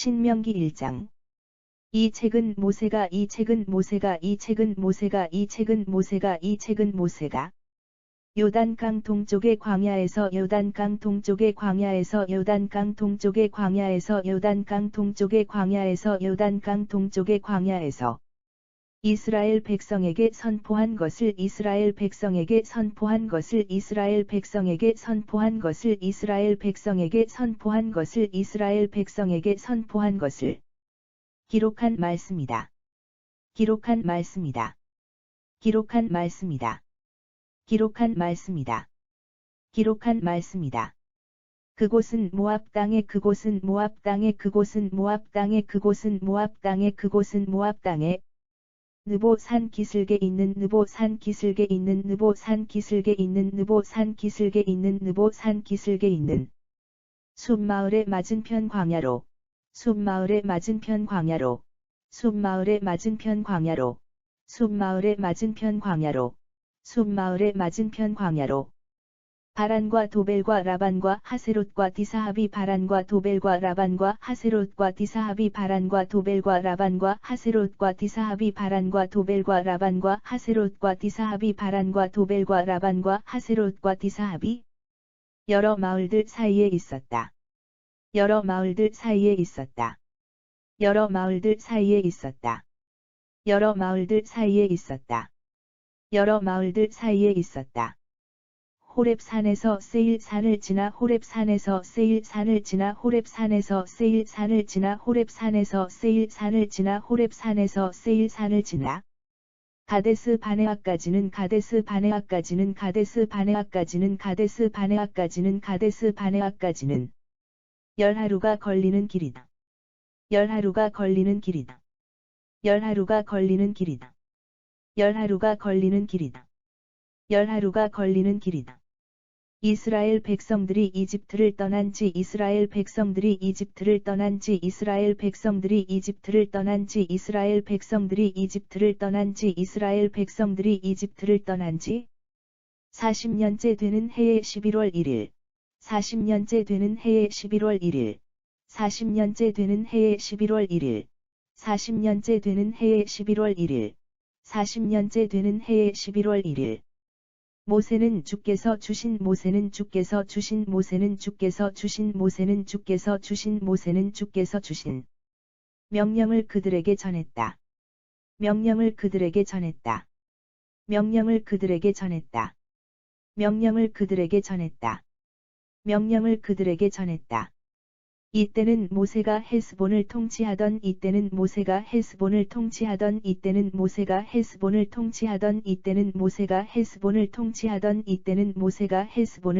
신명기 1장. 이 책은 모세가 요단강 동쪽의 광야에서 이스라엘 백성에게 선포한 것을 기록한 말씀이다. 그곳은 모압 땅에 느보산 기슭에 있는 숲마을의 맞은편 광야로 바란과 도벨과 라반과 하세롯과 디사합이 여러 마을들 사이에 있었다. 호렙산에서 세일산을 지나 가데스 바네아까지는 열하루가 걸리는 길이다. 이스라엘 백성들이 이집트를 떠난 지 이스라엘 백성들이 이집트를 떠난 지 40년째 되는 해의 11월 1일 40년째 되는 해의 11월 1일 모세는 주께서 주신 명령을 그들에게 전했다. 이때는 모세가 헬스본을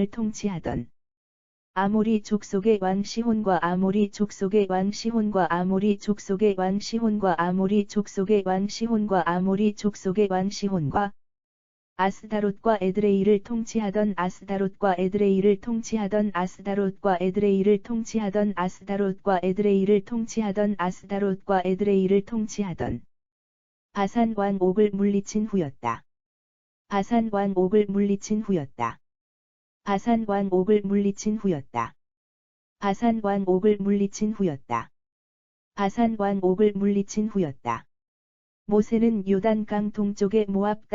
통치하던 아모리 족속의 왕 시혼과 아스다롯과 에드레이를 통치하던 바산 왕 옥을 물리친 후였다. 모세는 요단강 동쪽의 모압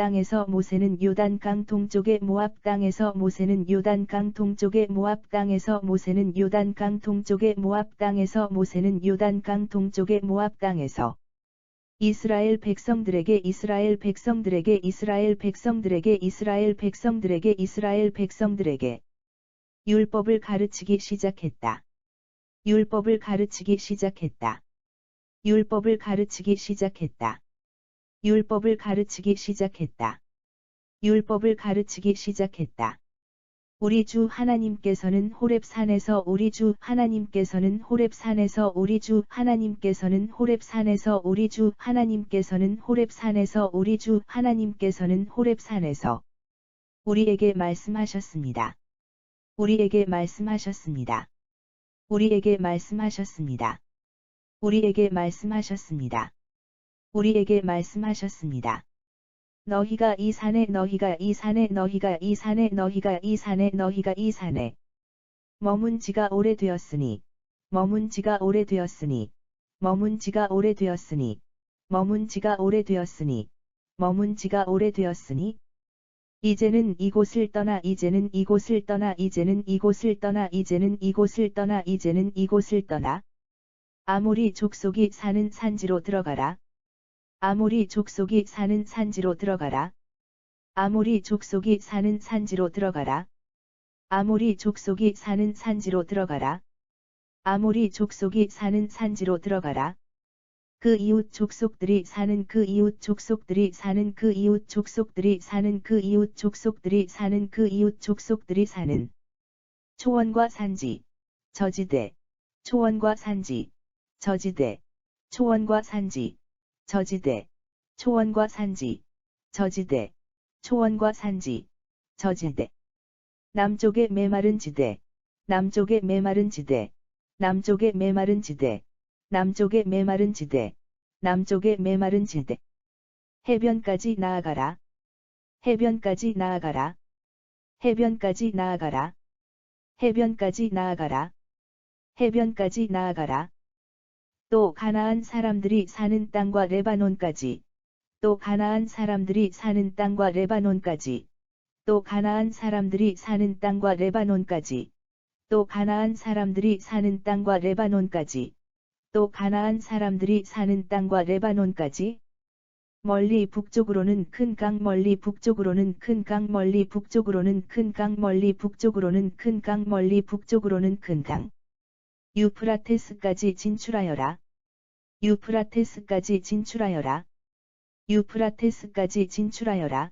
땅에서 이스라엘 백성들에게 율법을 가르치기 시작했다. 우리 주 하나님께서는 호렙산에서 우리에게 말씀하셨습니다. 너희가 이 산에 머문 지가 오래되었으니 머문 지가 오래되었으니, 머문 지가 오래되었으니, 머문 지가 오래되었으니, 이제는 이곳을 떠나 이제는 이곳을 떠나 이제는 이곳을 떠나 이제는 이곳을 떠나 이제는 이곳을 떠나 아모리 족속이 사는 산지로 들어가라. 아모리 족속이 사는 산지로 들어가라. 아모리 족속이 사는 산지로 들어가라. 아모리 족속이 사는 산지로 들어가라. 아모리 족속이 사는 산지로 들어가라. 그 이웃 족속들이 사는 그 이웃 족속들이 사는 그 이웃 족속들이 사는 그 이웃 족속들이 사는 그 이웃 족속들이 사는 초원과 산지, 저지대, 초원과 산지, 저지대, 초원과 산지, 저지대, 초원과 산지, 저지대, 초원과 산지, 저지대. 남쪽의 메마른 지대, 남쪽의 메마른 지대, 남쪽의 메마른 지대, 남쪽의 메마른 지대, 남쪽의 메마른 지대. 해변까지 나아가라. 해변까지 나아가라. 해변까지 나아가라. 해변까지 나아가라. 해변까지 나아가라. 또 가나안 사람들이 사는 땅과 레바논까지. 또 가나안 사람들이 사는 땅과 레바논까지. 또 가나안 사람들이 사는 땅과 레바논까지. 또 가나안 사람들이 사는 땅과 레바논까지. 또 가나안 사람들이 사는 땅과 레바논까지. 멀리 북쪽으로는 큰 강 멀리 북쪽으로는 큰 강 멀리 북쪽으로는 큰 강 멀리 북쪽으로는 큰 강 멀리 북쪽으로는 큰 강. 유프라테스까지 진출하여라. 유프라테스까지 진출하여라. 유프라테스까지 진출하여라.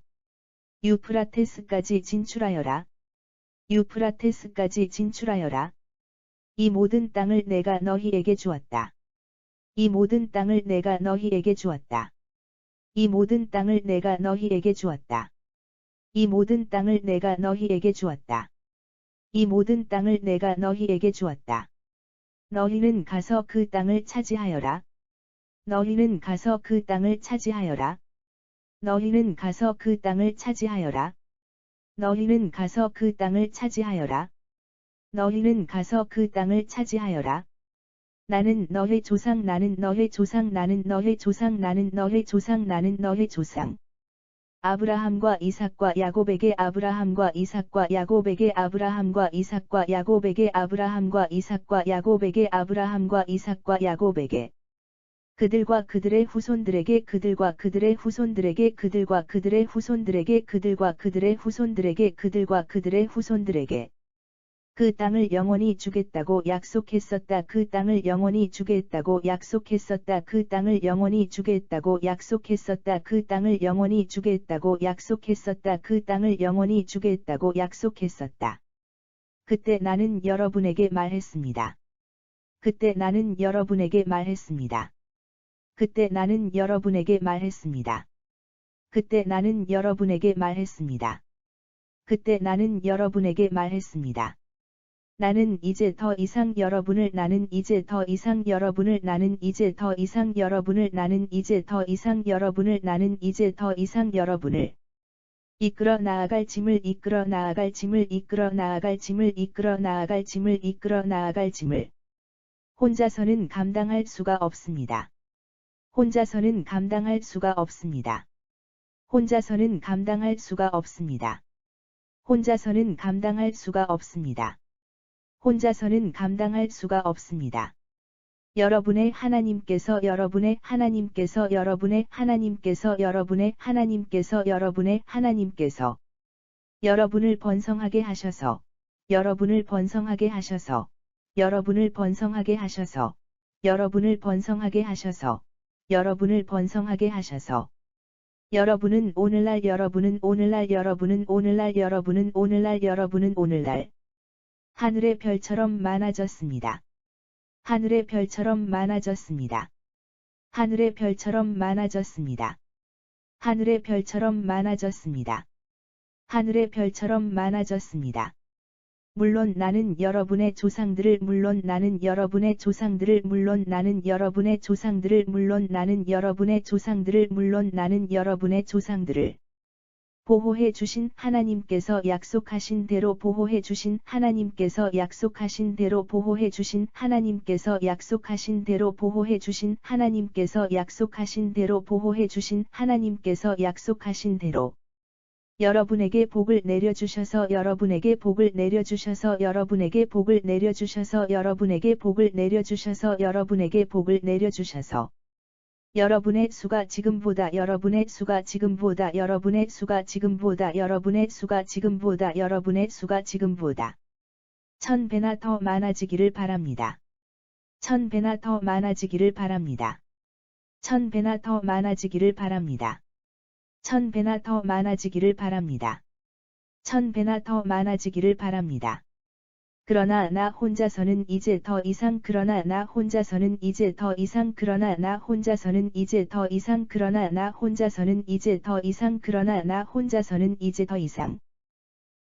유프라테스까지 진출하여라. 유프라테스까지 진출하여라. 이 모든 땅을 내가 너희에게 주었다. 이 모든 땅을 내가 너희에게 주었다. 이 모든 땅을 내가 너희에게 주었다. 이 모든 땅을 내가 너희에게 주었다. 이 모든 땅을 내가 너희에게 주었다. 너희는 가서 그 땅을 차지하여라. 너희는 가서 그 땅을 차지하여라. 너희는 가서 그 땅을 차지하여라. 너희는 가서 그 땅을 차지하여라. 너희는 가서 그 땅을 차지하여라. 나는 너의 조상 나는 너의 조상 나는 너의 조상 나는 너의 조상 나는 너의 조상. 아브라함과 이삭과 야곱에게 아브라함과 이삭과 야곱에게 아브라함과 이삭과 야곱에게 아브라함과 이삭과 야곱에게 아브라함과 이삭과 야곱에게 그들과 그들의 후손들에게 그들과 그들의 후손들에게 그들과 그들의 후손들에게 그들과 그들의 후손들에게 그들과 그들의 후손들에게 그 땅을 영원히 주겠다고 약속했었다. 그 땅을 영원히 주겠다고 약속했었다. 그 땅을 영원히 주겠다고 약속했었다. 그 땅을 영원히 주겠다고 약속했었다. 그 땅을 영원히 주겠다고 약속했었다. 그때 나는 여러분에게 말했습니다. 그때 나는 여러분에게 말했습니다. 그때 나는 여러분에게 말했습니다. 그때 나는 여러분에게 말했습니다. 그때 나는 여러분에게 말했습니다. 나는 이제 더 이상 여러분을 나는 이제 더 이상 여러분을 나는 이제 더 이상 여러분을 나는 이제 더 이상 여러분을 나는 이제 더 이상 여러분을 이끌어 나아갈 짐을 이끌어 나아갈 짐을 이끌어 나아갈 짐을 이끌어 나아갈 짐을 이끌어 나아갈 짐을 혼자서는 감당할 수가 없습니다. 혼자서는 감당할 수가 없습니다. 혼자서는 감당할 수가 없습니다. 혼자서는 감당할 수가 없습니다. 혼자서는 감당할 수가 없습니다. 여러분의 하나님께서 여러분의 하나님께서 여러분의 하나님께서 여러분의 하나님께서 여러분의 하나님께서 여러분을 번성하게 하셔서 여러분을 번성하게 하셔서 여러분을 번성하게 하셔서 여러분을 번성하게 하셔서 여러분을 번성하게 하셔서 여러분은 오늘날 여러분은 오늘날 여러분은 오늘날 여러분은 오늘날 여러분은 오늘날 하늘의 별처럼 많아졌습니다. 하늘의 별처럼 많아졌습니다. 하늘의 별처럼 많아졌습니다. 하늘의 별처럼 많아졌습니다. 하늘의 별처럼 많아졌습니다. 물론 나는 여러분의 조상들을 물론 나는 여러분의 조상들을 물론 나는 여러분의 조상들을 물론 나는 여러분의 조상들을 물론 나는 여러분의 조상들을 보호해 주신 하나님께서 약속하신 대로 보호해 주신 하나님께서 약속하신 대로 보호해 주신 하나님께서 약속하신 대로 보호해 주신 하나님께서 약속하신 대로 보호해 주신 하나님께서 약속하신 대로 여러분에게 복을 내려주셔서 여러분에게 복을 내려주셔서 여러분에게 복을 내려주셔서 여러분에게 복을 내려주셔서 여러분에게 복을 내려주셔서 여러분의 수가 지금보다 여러분의 수가 지금보다 여러분의 수가 지금보다 여러분의 수가 지금보다 여러분의 수가 지금보다 1000배나 더 많아지기를 바랍니다. 1000배나 더 많아지기를 바랍니다. 1000배나 더 많아지기를 바랍니다. 1000배나 더 많아지기를 바랍니다. 1000배나 더 많아지기를 바랍니다. 그러나 나 혼자서는 이제 더 이상 그러나 나 혼자서는 이제 더 이상 그러나 나 혼자서는 이제 더 이상 그러나 나 혼자서는 이제 더 이상 그러나 나 혼자서는 이제 더 이상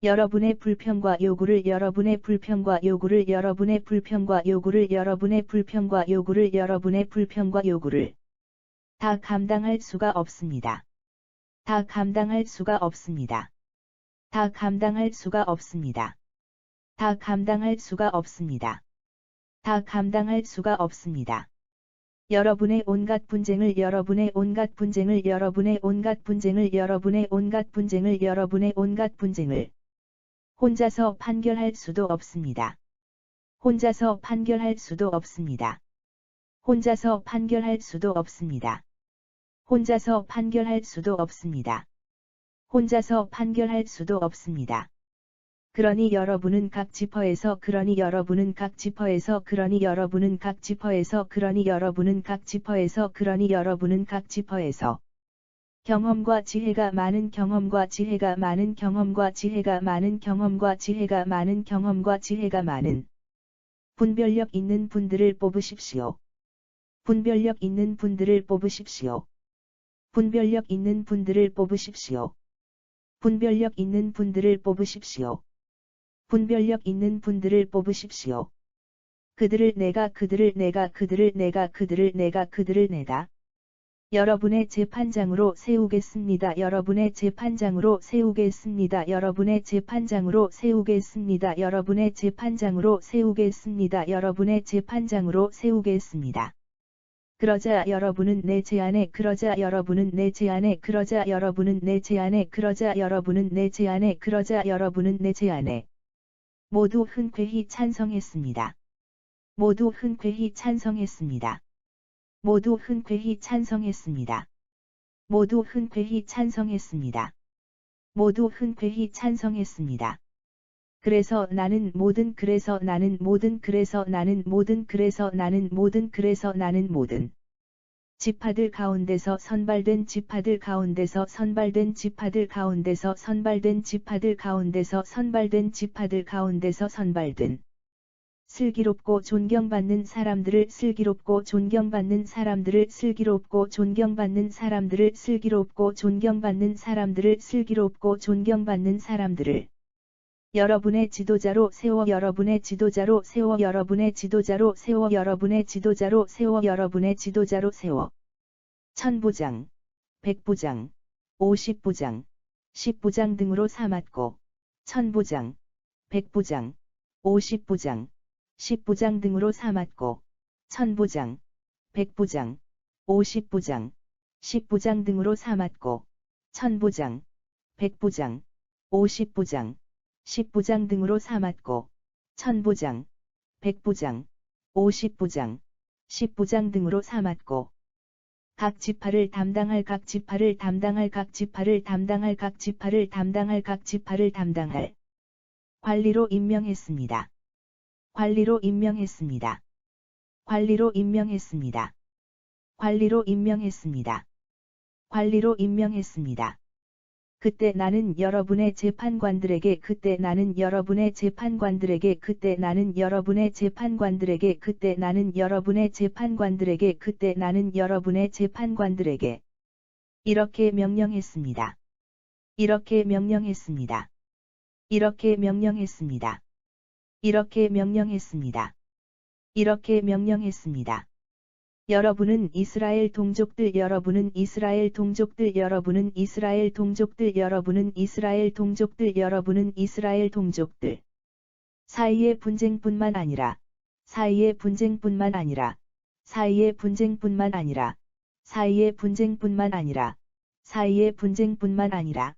여러분의 불평과 요구를 여러분의 불평과 요구를 여러분의 불평과 요구를 여러분의 불평과 요구를 여러분의 불평과 요구를 다 감당할 수가 없습니다. 다 감당할 수가 없습니다. 다 감당할 수가 없습니다. 다 감당할 수가 없습니다. 다 감당할 수가 없습니다. 여러분의 온갖 분쟁을 여러분의 온갖 분쟁을 여러분의 온갖 분쟁을 여러분의 온갖 분쟁을 여러분의 온갖 분쟁을 혼자서 판결할 수도 없습니다. 혼자서 판결할 수도 없습니다. 혼자서 판결할 수도 없습니다. 혼자서 판결할 수도 없습니다. 혼자서 판결할 수도 없습니다. 그러니 여러분은 각 지퍼에서 그러니 여러분은 각 지퍼에서 그러니 여러분은 각 지퍼에서 그러니 여러분은 각 지퍼에서 그러니 여러분은 각 지퍼에서 경험과 지혜가 많은 경험과 지혜가 많은 경험과 지혜가 많은 경험과 지혜가 많은 경험과 지혜가 많은 분별력 있는 분들을 뽑으십시오. 분별력 있는 분들을 뽑으십시오. 분별력 있는 분들을 뽑으십시오. 분별력 있는 분들을 뽑으십시오. 분별력 있는 분들을 뽑으십시오. 그들을 내가 여러분의 재판장으로 세우겠습니다. 여러분의 재판장으로 세우겠습니다. 여러분의 재판장으로 세우겠습니다. 여러분의 재판장으로 세우겠습니다. 여러분의 재판장으로 세우겠습니다. 그러자 여러분은 내 제안에 그러자 여러분은 내 제안에 그러자 여러분은 내 제안에 그러자 여러분은 내 제안에 그러자 여러분은 내 제안에 모두 흔쾌히 찬성했습니다. 모두 흔쾌히 찬성했습니다. 모두 흔쾌히 찬성했습니다. 모두 흔쾌히 찬성했습니다. 모두 흔쾌히 찬성했습니다. 그래서 나는 모든 그래서 나는 모든 그래서 나는 모든 그래서 나는 모든 그래서 나는 모든 지파들 가운데서 선발된 지파들 가운데서 선발된 지파들 가운데서 선발된 지파들 가운데서 선발된 지파들 가운데서 선발된 슬기롭고 존경받는 사람들을 슬기롭고 존경받는 사람들을 슬기롭고 존경받는 사람들을 슬기롭고 존경받는 사람들을 슬기롭고 존경받는 사람들을 여러분의 지도자로 세워 여러분의 지도자로 세워 여러분의 지도자로 세워 여러분의 지도자로 세워 여러분의 지도자로 세워 1000부장, 100부장, 50부장, 10부장 등으로 삼았고 1000부장, 100부장, 50부장, 10부장 등으로 삼았고 1000부장, 100부장, 50부장, 10부장 등으로 삼았고 1000부장, 100부장, 50부장, 10부장 등으로 삼았고 1000부장, 100부장, 50부장, 10부장 등으로 삼았고 각 지파를 담당할 각 지파를 담당할 각 지파를 담당할 각 지파를 담당할 각 지파를 담당할 관리로 임명했습니다. 관리로 임명했습니다. 관리로 임명했습니다. 관리로 임명했습니다. 관리로 임명했습니다. 그때 나는 여러분의 재판관들에게 그때 나는 여러분의 재판관들에게 그때 나는 여러분의 재판관들에게 그때 나는 여러분의 재판관들에게 그때 나는 여러분의 재판관들에게 이렇게 명령했습니다. 이렇게 명령했습니다. 이렇게 명령했습니다. 이렇게 명령했습니다. 이렇게 명령했습니다. 여러분은 이스라엘 동족들 여러분은 이스라엘 동족들 여러분은 이스라엘 동족들 여러분은 이스라엘 동족들 여러분은 이스라엘 동족들 사이의 분쟁뿐만 아니라 사이의 분쟁뿐만 아니라 사이의 분쟁뿐만 아니라 사이의 분쟁뿐만 아니라 사이의 분쟁뿐만 아니라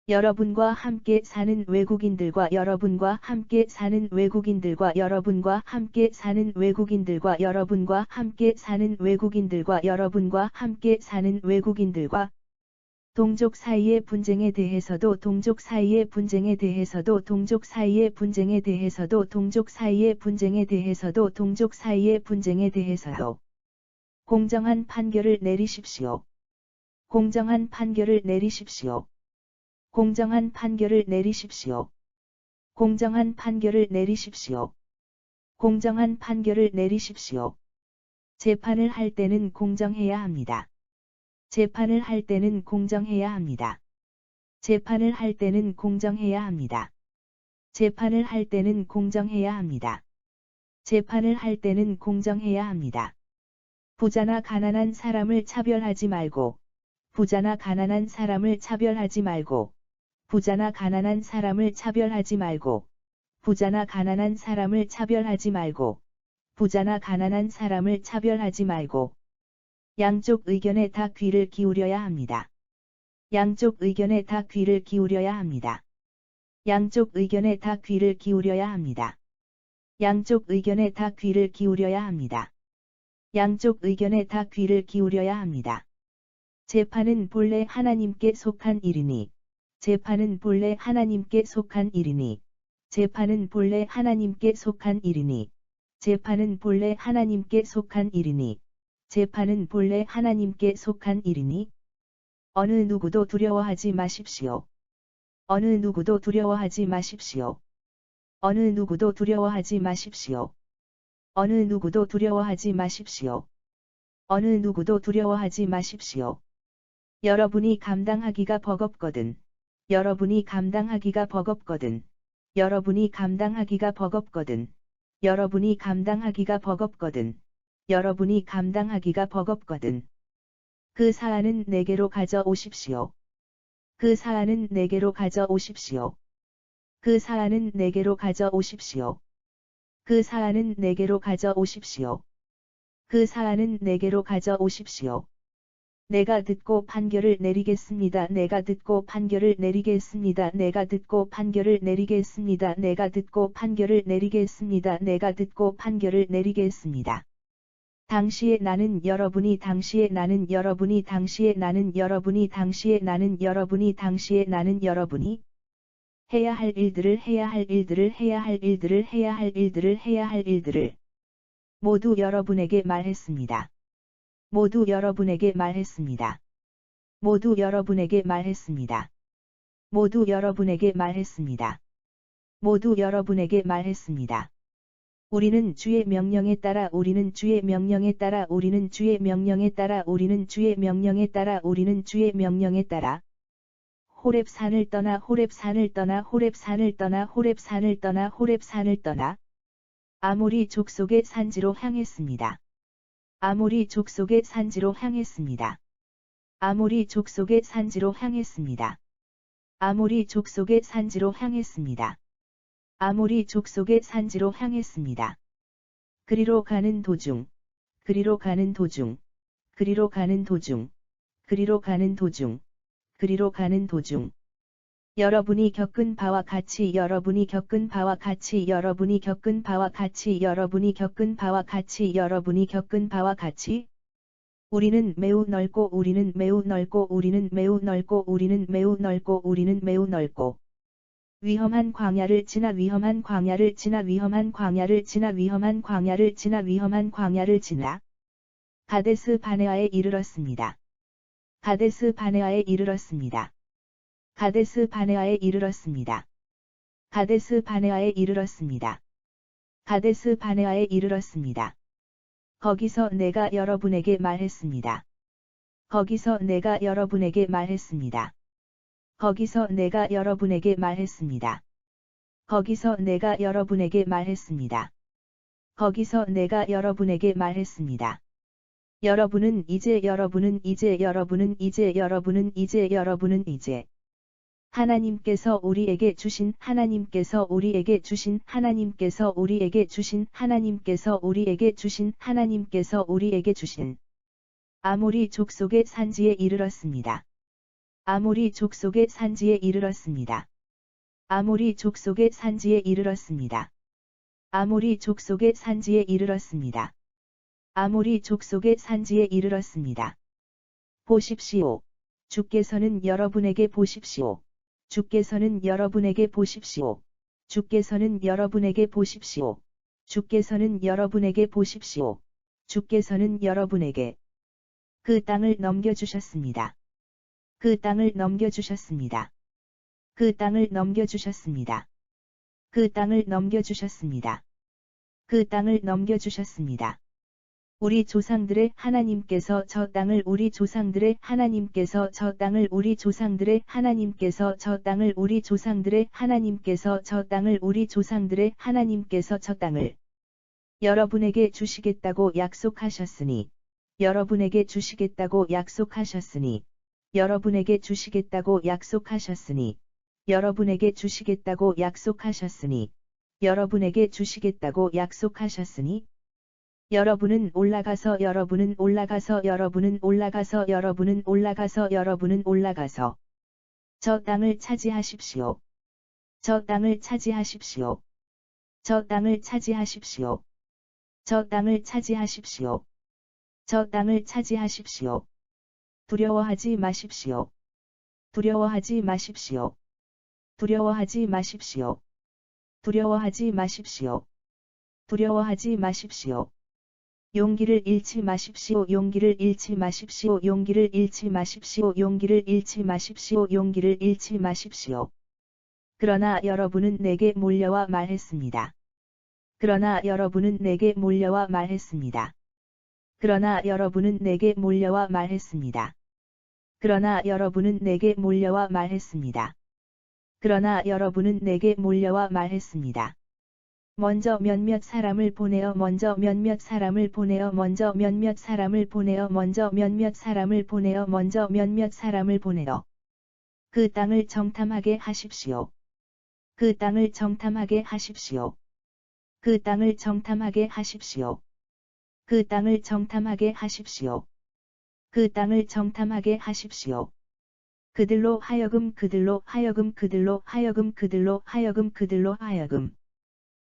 여러분과 함께 사는 외국인들과 여러분과 함께 사는 외국인들과 여러분과 함께 사는 외국인들과 여러분과 함께 사는 외국인들과 여러분과 함께 사는 외국인들과 동족 사이의 분쟁에 대해서도 동족 사이의 분쟁에 대해서도 동족 사이의 분쟁에 대해서도 동족 사이의 분쟁에 대해서도 동족 사이의 분쟁에 대해서도 공정한 판결을 내리십시오. 공정한 판결을 내리십시오. 공정한 판결을 내리십시오. 공정한 판결을 내리십시오. 공정한 판결을 내리십시오. 재판을 할 때는 공정해야 합니다. 재판을 할 때는 공정해야 합니다. 재판을 할 때는 공정해야 합니다. 재판을 할 때는 공정해야 합니다. 재판을 할 때는 공정해야 합니다. 부자나 가난한 사람을 차별하지 말고 부자나 가난한 사람을 차별하지 말고 부자나 가난한 사람을 차별하지 말고 부자나 가난한 사람을 차별하지 말고 부자나 가난한 사람을 차별하지 말고 양쪽 의견에 다 귀를 기울여야 합니다. 양쪽 의견에 다 귀를 기울여야 합니다. 양쪽 의견에 다 귀를 기울여야 합니다. 양쪽 의견에 다 귀를 기울여야 합니다. 양쪽 의견에 다 귀를 기울여야 합니다. 재판은 본래 하나님께 속한 일이니 재판은 본래 하나님께 속한 일이니 재판은 본래 하나님께 속한 일이니 재판은 본래 하나님께 속한 일이니 재판은 본래 하나님께 속한 일이니 어느 누구도 두려워하지 마십시오. 어느 누구도 두려워하지 마십시오. 어느 누구도 두려워하지 마십시오. 어느 누구도 두려워하지 마십시오. 어느 누구도 두려워하지 마십시오. 여러분이 감당하기가 버겁거든. 여러분이 감당하기가 버겁거든. 여러분이 감당하기가 버겁거든. 여러분이 감당하기가 버겁거든. 여러분이 감당하기가 버겁거든. 그 사안은 내게로 가져오십시오. 그 사안은 내게로 가져오십시오. 그 사안은 내게로 가져오십시오. 그 사안은 내게로 가져오십시오. 그 사안은 내게로 가져오십시오. 내가 듣고 판결을 내리겠습니다. 내가 듣고 판결을 내리겠습니다. 내가 듣고 판결을 내리겠습니다. 내가 듣고 판결을 내리겠습니다. 내가 듣고 판결을 내리겠습니다. 당시에 나는 여러분이 당시에 나는 여러분이 당시에 나는 여러분이 당시에 나는 여러분이 당시에 나는 여러분이 해야 할 일들을 해야 할 일들을 해야 할 일들을 해야 할 일들을 해야 할 일들을 모두 여러분에게 말했습니다. 모두 여러분에게 말했습니다. 모두 여러분에게 말했습니다. 모두 여러분에게 말했습니다. 모두 여러분에게 말했습니다. 우리는 주의 명령에 따라 우리는 주의 명령에 따라 우리는 주의 명령에 따라 우리는 주의 명령에 따라 우리는 주의 명령에 따라 호렙산을 떠나 호렙산을 떠나 호렙산을 떠나 호렙산을 떠나 호렙산을 떠나 아모리 족속의 산지로 향했습니다. 아모리 족속의 산지로 향했습니다. 아모리 족속의 산지로 향했습니다. 아모리 족속의 산지로 향했습니다. 아모리 족속의 산지로 향했습니다. 그리로 가는 도중, 그리로 가는 도중, 그리로 가는 도중, 그리로 가는 도중, 그리로 가는 도중. 여러분이 겪은 바와 같이 여러분이 겪은 바와 같이 여러분이 겪은 바와 같이 여러분이 겪은 바와 같이 여러분이 겪은 바와 같이 우리는 매우 넓고 우리는 매우 넓고 우리는 매우 넓고 우리는 매우 넓고 우리는 매우 넓고 위험한 광야를 지나 위험한 광야를 지나 위험한 광야를 지나 위험한 광야를 지나 위험한 광야를 지나 가데스 바네아에 이르렀습니다. 가데스 바네아에 이르렀습니다. 가데스 바네아에 이르렀습니다. 가데스 바네아에 이르렀습니다. 가데스 바네아에 이르렀습니다. 거기서 내가 여러분에게 말했습니다. 거기서 내가 여러분에게 말했습니다. 거기서 내가 여러분에게 말했습니다. 거기서 내가 여러분에게 말했습니다. 거기서 내가 여러분에게 말했습니다. 여러분은 이제 하나님께서 우리에게 주신 아모리 족속의 산지에 이르렀습니다. 아모리 족속의 산지에 이르렀습니다. 아모리 족속의 산지에 이르렀습니다. 아모리 족속의 산지에 이르렀습니다. 아모리 족속의 산지에 이르렀습니다. 보십시오. 주께서는 여러분에게 보십시오. 주께서는 여러분에게 보십시오. 주께서는 여러분에게 보십시오. 주께서는 여러분에게 보십시오. 주께서는 여러분에게 그 땅을 넘겨주셨습니다. 그 땅을 넘겨주셨습니다. 그 땅을 넘겨주셨습니다. 그 땅을 넘겨주셨습니다. 그 땅을 넘겨주셨습니다. 우리 조상들의 하나님께서 저 땅을 우리 조상들의 하나님께서 저 땅을 우리 조상들의 하나님께서 저 땅을 우리 조상들의 하나님께서 저 땅을 우리 조상들의 하나님께서 저 땅을 여러분에게 주시겠다고 약속하셨으니 여러분에게 주시겠다고 약속하셨으니 여러분에게 주시겠다고 약속하셨으니 여러분에게 주시겠다고 약속하셨으니 여러분에게 주시겠다고 약속하셨으니 여러분은 올라가서 저 땅을 차지하십시오. 저 땅을 차지하십시오. 저 땅을 차지하십시오. 저 땅을 차지하십시오. 저 땅을 차지하십시오. 두려워하지 마십시오. 두려워하지 마십시오. 두려워하지 마십시오. 두려워하지 마십시오. 두려워하지 마십시오. 용기를 잃지 마십시오. 용기를 잃지 마십시오. 용기를 잃지 마십시오. 용기를 잃지 마십시오. 용기를 잃지 마십시오. 그러나 여러분은 내게 몰려와 말했습니다. 그러나 여러분은 내게 몰려와 말했습니다. 그러나 여러분은 내게 몰려와 말했습니다. 그러나 여러분은 내게 몰려와 말했습니다. 그러나 여러분은 내게 몰려와 말했습니다. 먼저 몇몇 사람을 보내어 먼저 몇몇 사람을 보내어 먼저 몇몇 사람을 보내어 먼저 몇몇 사람을 보내어 먼저 몇몇 사람을 보내어 그 땅을 정탐하게 하십시오. 그 땅을 정탐하게 하십시오. 그 땅을 정탐하게 하십시오. 그 땅을 정탐하게 하십시오. 그 땅을 정탐하게 하십시오. 그들로 하여금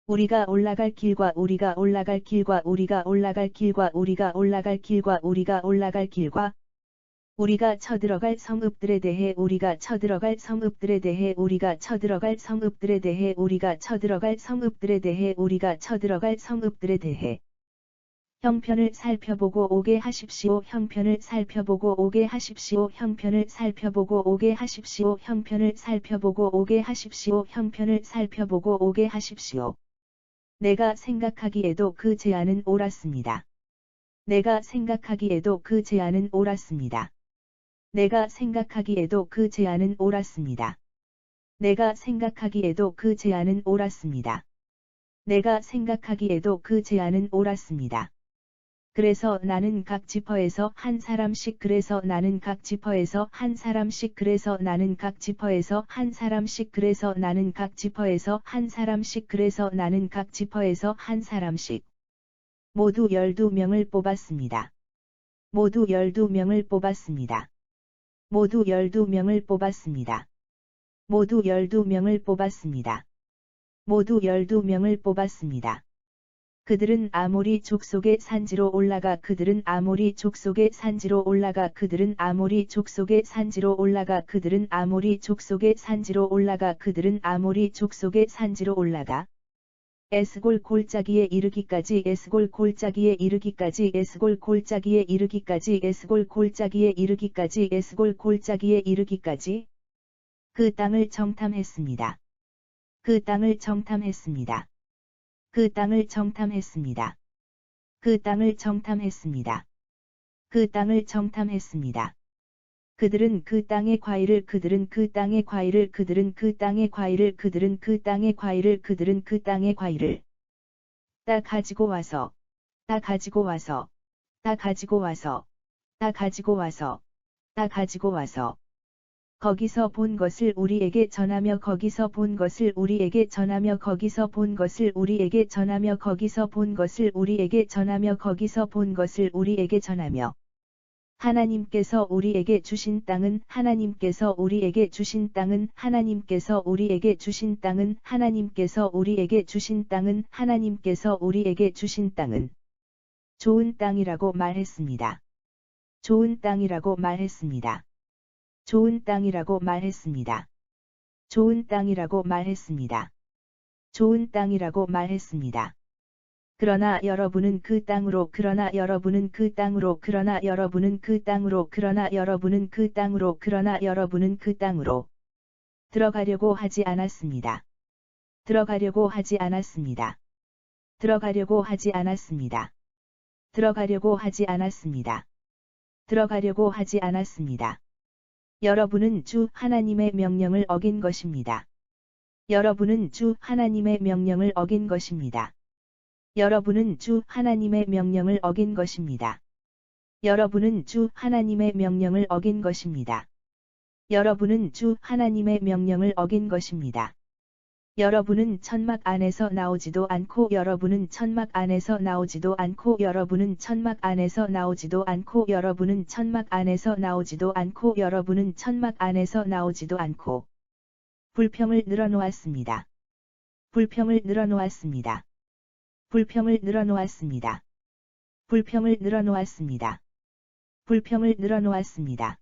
우리가 올라갈 길과 우리가 올라갈 길과 우리가 올라갈 길과 우리가 올라갈 길과 우리가 올라갈 길과 우리가 쳐들어갈 성읍들에 대해 우리가 쳐들어갈 성읍들에 대해 우리가 쳐들어갈 성읍들에 대해 우리가 쳐들어갈 성읍들에 대해 우리가 쳐들어갈 성읍들에 대해 형편을 살펴보고 오게 하십시오. 형편을 살펴보고 오게 하십시오. 형편을 살펴보고 오게 하십시오. 형편을 살펴보고 오게 하십시오. 형편을 살펴보고 오게 하십시오. 내가 생각하기에도 그 제안은 옳았습니다. 내가 생각하기에도 그 제안은 옳았습니다. 내가 생각하기에도 그 제안은 옳았습니다. 내가 생각하기에도 그 제안은 옳았습니다. 내가 생각하기에도 그 제안은 옳았습니다. 그래서 나는 각 지파에서 한 사람씩 그래서 나는 각 지파에서 한 사람씩 그래서 나는 각 지파에서 한 사람씩 그래서 나는 각 지파에서 한 사람씩 그래서 나는 각 지파에서 한 사람씩 모두 12명을 뽑았습니다. 모두 12명을 뽑았습니다. 모두 12명을 뽑았습니다. 모두 12명을 뽑았습니다. 모두 12명을 뽑았습니다. 그들은 아모리 족속의 산지로 올라가 그들은 아모리 족속의 산지로 올라가 그들은 아모리 족속의 산지로 올라가 그들은 아모리 족속의 산지로 올라가 그들은 아모리 족속의 산지로 올라가 에스골 골짜기에 이르기까지 에스골 골짜기에 이르기까지 에스골 골짜기에 이르기까지 에스골 골짜기에 이르기까지 에스골 골짜기에 이르기까지 그 땅을 정탐했습니다. 그 땅을 정탐했습니다. 그 땅을 정탐했습니다. 그 땅을 정탐했습니다. 그 땅을 정탐했습니다. 그들은 그 땅의 과일을 그들은 그 땅의 과일을 그들은 그 땅의 과일을 그들은 그 땅의 과일을 그들은 그 땅의 과일을 따 가지고 와서 다 가지고 와서, 다 가지고 와서, 다 가지고 와서. 거기서 본 것을 우리에게 전하며 거기서 본 것을 우리에게 전하며 거기서 본 것을 우리에게 전하며 거기서 본 것을 우리에게 전하며 거기서 본 것을 우리에게 전하며. 하나님께서 우리에게 주신 땅은 하나님께서 우리에게 주신 땅은 하나님께서 우리에게 주신 땅은 하나님께서 우리에게 주신 땅은 하나님께서 우리에게 주신 땅은 좋은 땅이라고 말했습니다. 좋은 땅이라고 말했습니다. 좋은 땅이라고 말했습니다. 좋은 땅이라고 말했습니다. 좋은 땅이라고 말했습니다. 그러나 여러분은 그 땅으로 그러나 여러분은 그 땅으로 그러나 여러분은 그 땅으로 그러나 여러분은 그 땅으로 그러나 여러분은 그 땅으로 들어가려고 하지 않았습니다. 들어가려고 하지 않았습니다. 들어가려고 하지 않았습니다. 들어가려고 하지 않았습니다. 들어가려고 하지 않았습니다. 여러분은 주 하나님의 명령을 어긴 것입니다. 여러분은 주 하나님의 명령을 어긴 것입니다. 여러분은 주 하나님의 명령을 어긴 것입니다. 여러분은 주 하나님의 명령을 어긴 것입니다. 여러분은 주 하나님의 명령을 어긴 것입니다. 여러분은 천막 안에서 나오지도 않고 여러분은 천막 안에서 나오지도 않고 여러분은 천막 안에서 나오지도 않고 여러분은 천막 안에서 나오지도 않고 여러분은 천막 안에서 나오지도 않고 불평을 늘어놓았습니다. 불평을 늘어놓았습니다. 불평을 늘어놓았습니다. 불평을 늘어놓았습니다. 불평을 늘어놓았습니다.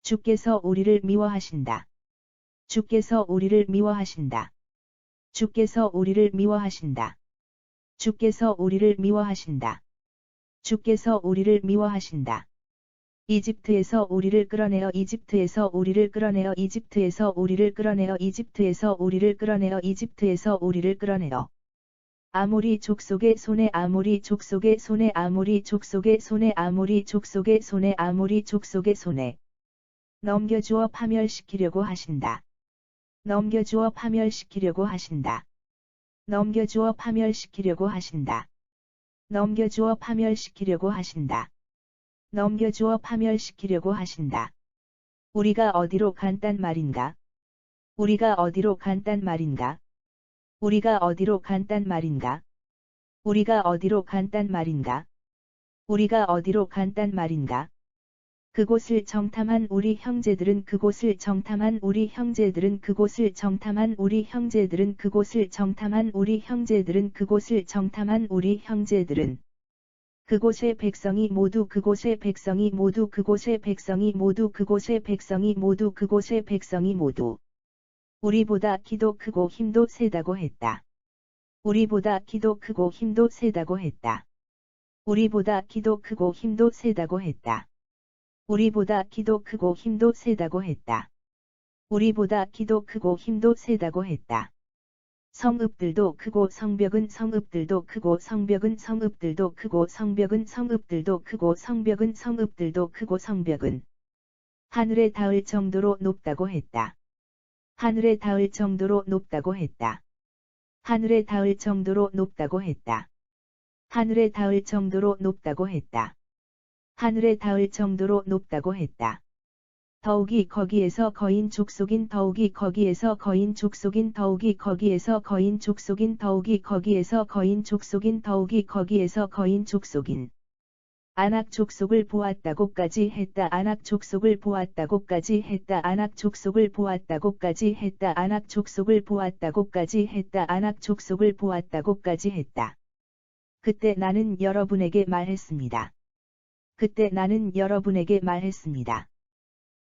주께서 우리를 미워하신다. 주께서 우리를 미워하신다. 주께서 우리를 미워하신다. 주께서 우리를 미워하신다. 주께서 우리를 미워하신다. 이집트에서 우리를 끌어내어 이집트에서 우리를 끌어내어 이집트에서 우리를 끌어내어 이집트에서 우리를 끌어내어 이집트에서 우리를 끌어내어 아모리 족속의 손에 아모리 족속의 손에 아모리 족속의 손에 아모리 족속의 손에 아모리 족속의 손에 넘겨주어 파멸시키려고 하신다. 넘겨주어 파멸시키려고 하신다. 넘겨주어 파멸시키려고 하신다. 넘겨주어 파멸시키려고 하신다. 넘겨주어 파멸시키려고 하신다. 우리가 어디로 간단 말인가? 우리가 어디로 간단 말인가? 우리가 어디로 간단 말인가? 우리가 어디로 간단 말인가? 우리가 어디로 간단 말인가? 그곳을 정탐한 우리 형제들은 그곳을 정탐한 우리 형제들은 그곳을 정탐한 우리 형제들은 그곳을 정탐한 우리 형제들은 그곳을 정탐한 우리 형제들은 그곳의 백성이 모두 그곳의 백성이 모두 그곳의 백성이 모두 그곳의 백성이 모두 그곳의 백성이 모두 우리보다 키도 크고 힘도 세다고 했다. 우리보다 키도 크고 힘도 세다고 했다. 우리보다 키도 크고 힘도 세다고 했다. 우리보다 키도 크고 힘도 세다고 했다. 우리보다 키도 크고 힘도 세다고 했다. 성읍들도 크고 성벽은 성읍들도 크고 성벽은 성읍들도 크고 성벽은 성읍들도 크고 성벽은 성읍들도 크고 성벽은 하늘에 닿을 정도로 높다고 했다. 하늘에 닿을 정도로 높다고 했다. 하늘에 닿을 정도로 높다고 했다. 하늘에 닿을 정도로 높다고 했다. 하늘에 닿을 정도로 높다고 했다. 더욱이 거기에서 거인 족속인 더욱이 거기에서 거인 족속인 더욱이 거기에서 거인 족속인 더욱이 거기에서 거인 족속인 더욱이 거기에서 거인 족속인 아낙 족속을 보았다고까지 했다. 아낙 족속을 보았다고까지 했다. 아낙 족속을 보았다고까지 했다. 아낙 족속을 보았다고까지 했다. 아낙 족속을 보았다고까지 했다. 그때 나는 여러분에게 말했습니다. 그때 나는 여러분에게 말했습니다.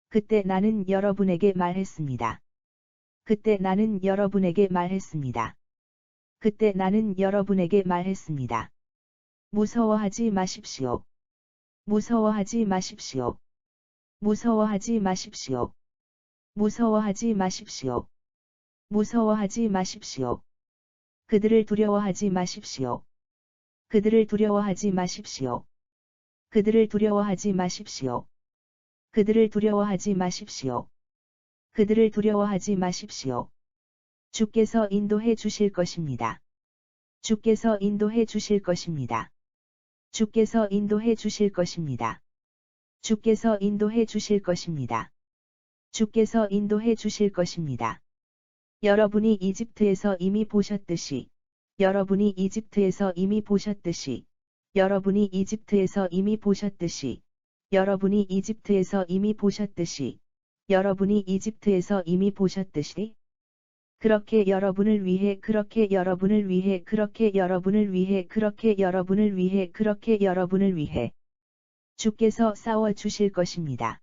그때 나는 여러분에게 말했습니다. 그때 나는 여러분에게 말했습니다. 그때 나는 여러분에게 말했습니다. 무서워하지 마십시오. 무서워하지 마십시오. 무서워하지 마십시오. 무서워하지 마십시오. 무서워하지 마십시오. 그들을 두려워하지 마십시오. 그들을 두려워하지 마십시오. 그들을 두려워하지 마십시오. 그들을 두려워하지 마십시오. 그들을 두려워하지 마십시오. 주께서 인도해 주실 것입니다. 주께서 인도해 주실 것입니다. 주께서 인도해 주실 것입니다. 주께서 인도해 주실 것입니다. 주께서 인도해 주실 것입니다. 여러분이 이집트에서 이미 보셨듯이, 여러분이 이집트에서 이미 보셨듯이, 여러분이 이집트에서 이미 보셨듯이, 여러분이 이집트에서 이미 보셨듯이, 여러분이 이집트에서 이미 보셨듯이, 그렇게 여러분을 위해 그렇게 여러분을 위해 그렇게 여러분을 위해 그렇게 여러분을 위해 그렇게 여러분을 위해 주께서 싸워 주실 것입니다.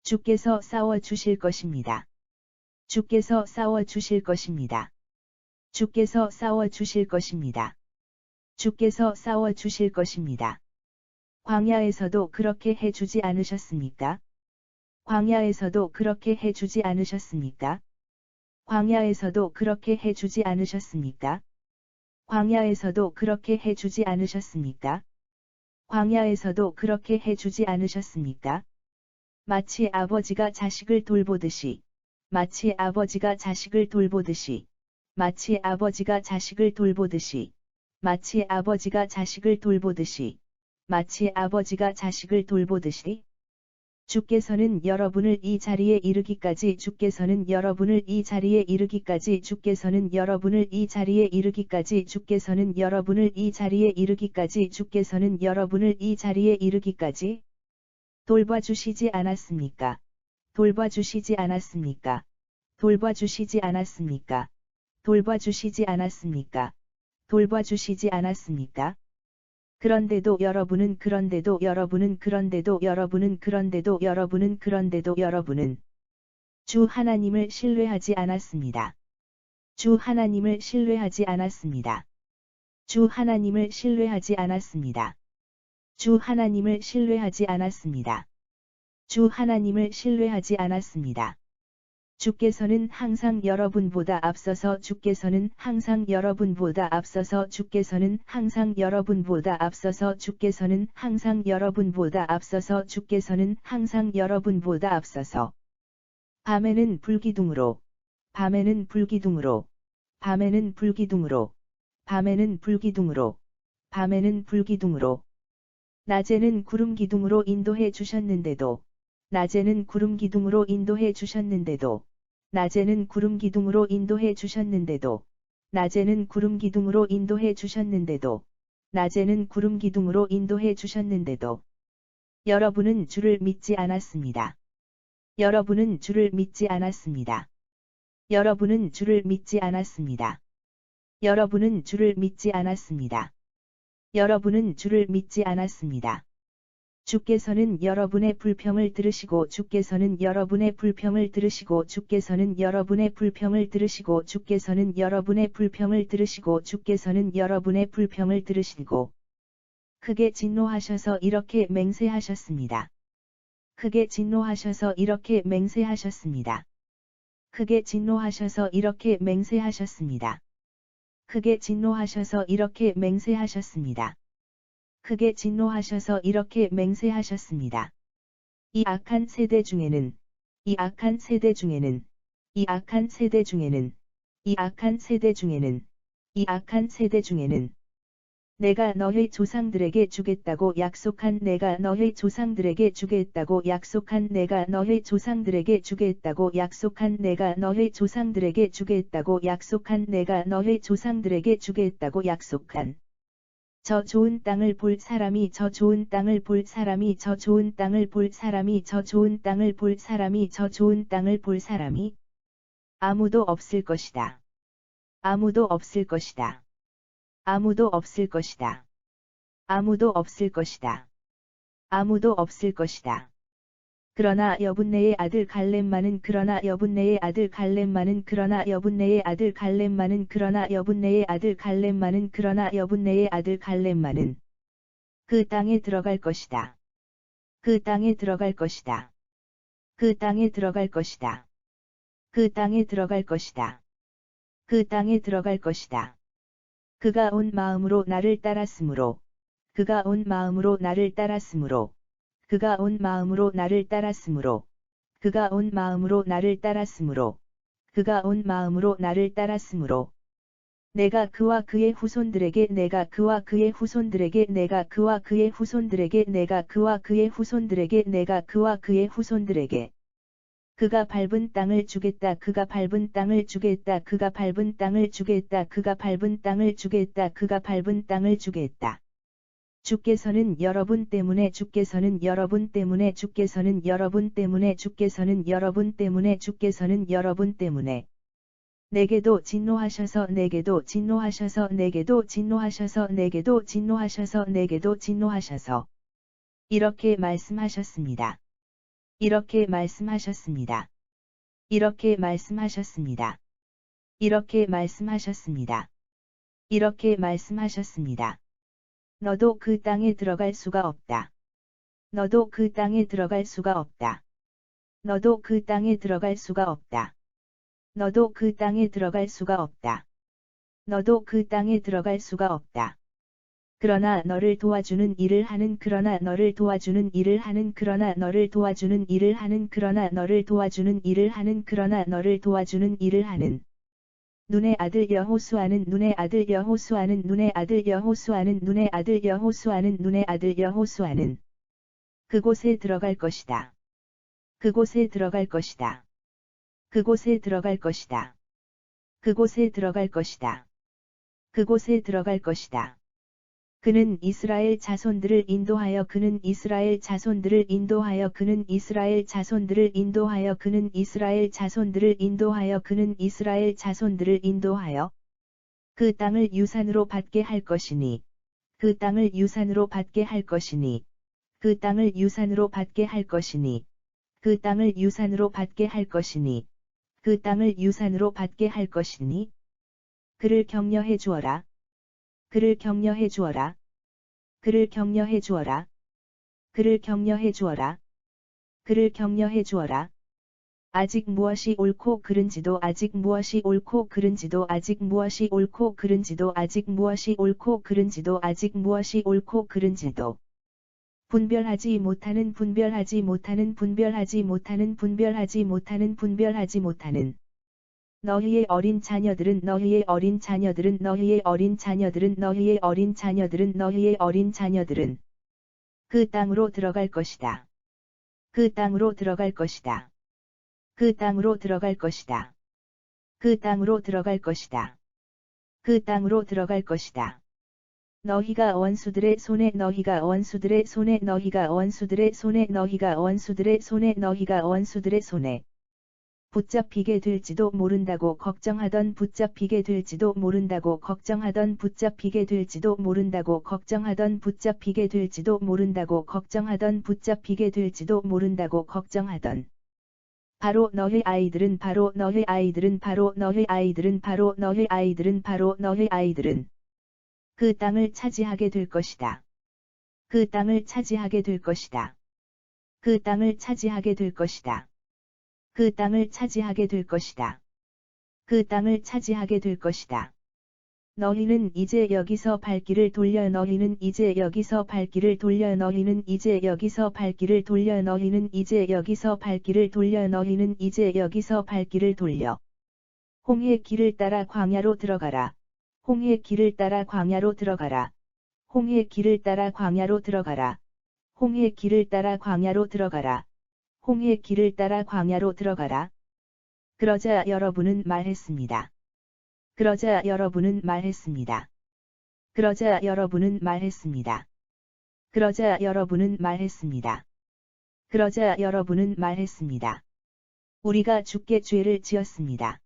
주께서 싸워 주실 것입니다. 주께서 싸워 주실 것입니다. 주께서 싸워 주실 것입니다. 주께서 싸워 주실 것입니다. 광야에서도 그렇게 해주지 않으셨습니까? 광야에서도 그렇게 해주지 않으셨습니까? 광야에서도 그렇게 해주지 않으셨습니까? 광야에서도 그렇게 해주지 않으셨습니까? 광야에서도 그렇게 해주지 않으셨습니까? 마치 아버지가 자식을 돌보듯이, 마치 아버지가 자식을 돌보듯이, 마치 아버지가 자식을 돌보듯이, 마치 아버지가 자식을 돌보듯이, 마치 아버지가 자식을 돌보듯이, 주께서는 여러분을 이 자리에 이르기까지 주께서는 여러분을 이 자리에 이르기까지 주께서는 여러분을 이 자리에 이르기까지 주께서는 여러분을 이 자리에 이르기까지 주께서는 여러분을 이 자리에 이르기까지 돌봐주시지 않았습니까? 돌봐주시지 않았습니까? 돌봐주시지 않았습니까? 돌봐주시지 않았습니까? 돌봐주시지 않았습니까? 그런데도 여러분은 주 하나님을 신뢰하지 않았습니다. 주 하나님을 신뢰하지 않았습니다. 주 하나님을 신뢰하지 않았습니다. 주 하나님을 신뢰하지 않았습니다. 주 하나님을 신뢰하지 않았습니다. 주께서는 항상 여러분보다 앞서서 주께서는 항상 여러분보다 앞서서 주께서는 항상 여러분보다 앞서서 주께서는 항상 여러분보다 앞서서 주께서는 항상 여러분보다 앞서서 밤에는 불기둥으로 밤에는 불기둥으로 밤에는 불기둥으로 밤에는 불기둥으로 밤에는 불기둥으로 낮에는 구름 기둥으로 인도해 주셨는데도 낮에는 구름 기둥으로 인도해 주셨는데도 낮에는 구름 기둥으로 인도해 주셨는데도 낮에는 구름 기둥으로 인도해 주셨는데도 낮에는 구름 기둥으로 인도해 주셨는데도 여러분은 주를 믿지 않았습니다. 여러분은 주를 믿지 않았습니다. 여러분은 주를 믿지 않았습니다. 여러분은 주를 믿지 않았습니다. 여러분은 주를 믿지 않았습니다. 주께서는 여러분의 불평을 들으시고 주께서는 여러분의 불평을 들으시고 주께서는 여러분의 불평을 들으시고 주께서는 여러분의 불평을 들으시고 주께서는 여러분의 불평을 들으시고 크게 진노하셔서 이렇게 맹세하셨습니다. 크게 진노하셔서 이렇게 맹세하셨습니다. 크게 진노하셔서 이렇게 맹세하셨습니다. 크게 진노하셔서 이렇게 맹세하셨습니다. 크게 진노하셔서 이렇게 맹세하셨습니다. 이 악한 세대 중에는 이 악한 세대 중에는 이 악한 세대 중에는 이 악한 세대 중에는 이 악한 세대 중에는 내가 너희 조상들에게 주겠다고 약속한 내가 너희 조상들에게 주겠다고 약속한 내가 너희 조상들에게 주겠다고 약속한 내가 너희 조상들에게 주겠다고 약속한 내가 너희 조상들에게 주겠다고 약속한 저 좋은 땅을 볼 사람이 저 좋은 땅을 볼 사람이 저 좋은 땅을 볼 사람이 저 좋은 땅을 볼 사람이 저 좋은 땅을 볼 사람이 아무도 없을 것이다. 아무도 없을 것이다. 아무도 없을 것이다. 아무도 없을 것이다. 아무도 없을 것이다. 그러나 여분네의 아들 갈렙만은 그러나 여분네의 아들 갈렙만은 그러나 여분네의 아들 갈렙만은 그러나 여분네의 아들 갈렙만은 그러나 여분네의 아들 갈렙만은 그 땅에 들어갈 것이다. 그 땅에 들어갈 것이다. 그 땅에 들어갈 것이다. 그 땅에 들어갈 것이다. 그 땅에 들어갈 것이다. 그가 온 마음으로 나를 따랐으므로 그가 온 마음으로 나를 따랐으므로 그가 온 마음으로 나를 따랐으므로 그가 온 마음으로 나를 따랐으므로 그가 온 마음으로 나를 따랐으므로 내가 그와 그의 후손들에게 내가 그와 그의 후손들에게 내가 그와 그의 후손들에게 내가 그와 그의 후손들에게 내가 그와 그의 후손들에게 그가 밟은 땅을 주겠다 그가 밟은 땅을 주겠다 그가 밟은 땅을 주겠다 그가 밟은 땅을 주겠다 그가 밟은 땅을 주겠다. 주께서는 여러분 때문에 주께서는 여러분 때문에 주께서는 여러분 때문에 주께서는 여러분 때문에 주께서는 여러분 때문에 내게도 진노하셔서 내게도 진노하셔서 내게도 진노하셔서 내게도 진노하셔서 내게도 진노하셔서 이렇게 말씀하셨습니다. 이렇게 말씀하셨습니다. 이렇게 말씀하셨습니다. 이렇게 말씀하셨습니다. 이렇게 말씀하셨습니다. 너도 그 땅에 들어갈 수가 없다. 너도 그 땅에 들어갈 수가 없다. 너도 그 땅에 들어갈 수가 없다. 너도 그 땅에 들어갈 수가 없다. 너도 그 땅에 들어갈 수가 없다. 그러나 너를 도와주는 일을 하는 그러나 너를 도와주는 일을 하는 그러나 너를 도와주는 일을 하는 그러나 너를 도와주는 일을 하는 그러나 너를 도와주는 일을 하는 눈의 아들 여호수아는 눈의 아들 여호수아는 눈의 아들 여호수아는 눈의 아들 여호수아는 눈의 아들 여호수아는 그곳에 들어갈 것이다. 그곳에 들어갈 것이다. 그곳에 들어갈 것이다. 그곳에 들어갈 것이다. 그곳에 들어갈 것이다. 그는 이스라엘 자손들을 인도하여 그는 이스라엘 자손들을 인도하여 그는 이스라엘 자손들을 인도하여 그는 이스라엘 자손들을 인도하여 그는 이스라엘 자손들을 인도하여 그 땅을 유산으로 받게 할 것이니 그 땅을 유산으로 받게 할 것이니 그 땅을 유산으로 받게 할 것이니 그 땅을 유산으로 받게 할 것이니 그 땅을 유산으로 받게 할 것이니 그를 격려해 주어라. 그를 격려해 주어라. 그를 격려해 주어라. 그를 격려해 주어라. 그를 격려해 주어라. 아직 무엇이 옳고 그른지도 아직 무엇이 옳고 그른지도 아직 무엇이 옳고 그른지도 아직 무엇이 옳고 그른지도 아직 무엇이 옳고 그른지도 분별하지 못하는 분별하지 못하는 분별하지 못하는 분별하지 못하는 분별하지 못하는 너희의 어린 자녀들은 너희의 어린 자녀들은 너희의 어린 자녀들은 너희의 어린 자녀들은 너희의 어린 자녀들은 그 땅으로 들어갈 것이다. 그 땅으로 들어갈 것이다. 그 땅으로 들어갈 것이다. 그 땅으로 들어갈 것이다. 그 땅으로 들어갈 것이다. 너희가 원수들의 손에 너희가 원수들의 손에 너희가 원수들의 손에 너희가 원수들의 손에 너희가 원수들의 손에 붙잡히게 될지도 모른다고 걱정하던 붙잡히게 될지도 모른다고 걱정하던 붙잡히게 될지도 모른다고 걱정하던 붙잡히게 될지도 모른다고 걱정하던 붙잡히게 될지도 모른다고 걱정하던 바로 너희 아이들은 바로 너희 아이들은 바로 너희 아이들은 바로 너희 아이들은 바로 너희 아이들은 그 땅을 차지하게 될 것이다. 그 땅을 차지하게 될 것이다. 그 땅을 차지하게 될 것이다. 그 땅을 차지하게 될 것이다. 그 땅을 차지하게 될 것이다. 너희는 이제 여기서 발길을 돌려 너희는 이제 여기서 발길을 돌려 너희는 이제 여기서 발길을 돌려 너희는 이제 여기서 발길을 돌려 너희는 이제 여기서 발길을 돌려 홍해 길을 따라 광야로 들어가라. 홍해 길을 따라 광야로 들어가라. 홍해 길을 따라 광야로 들어가라. 홍해 길을 따라 광야로 들어가라. 홍해 길을 따라 광야로 들어가라. 그러자 여러분은 말했습니다. 그러자 여러분은 말했습니다. 그러자 여러분은 말했습니다. 그러자 여러분은 말했습니다. 그러자 여러분은 말했습니다. 우리가 주께 죄를 지었습니다.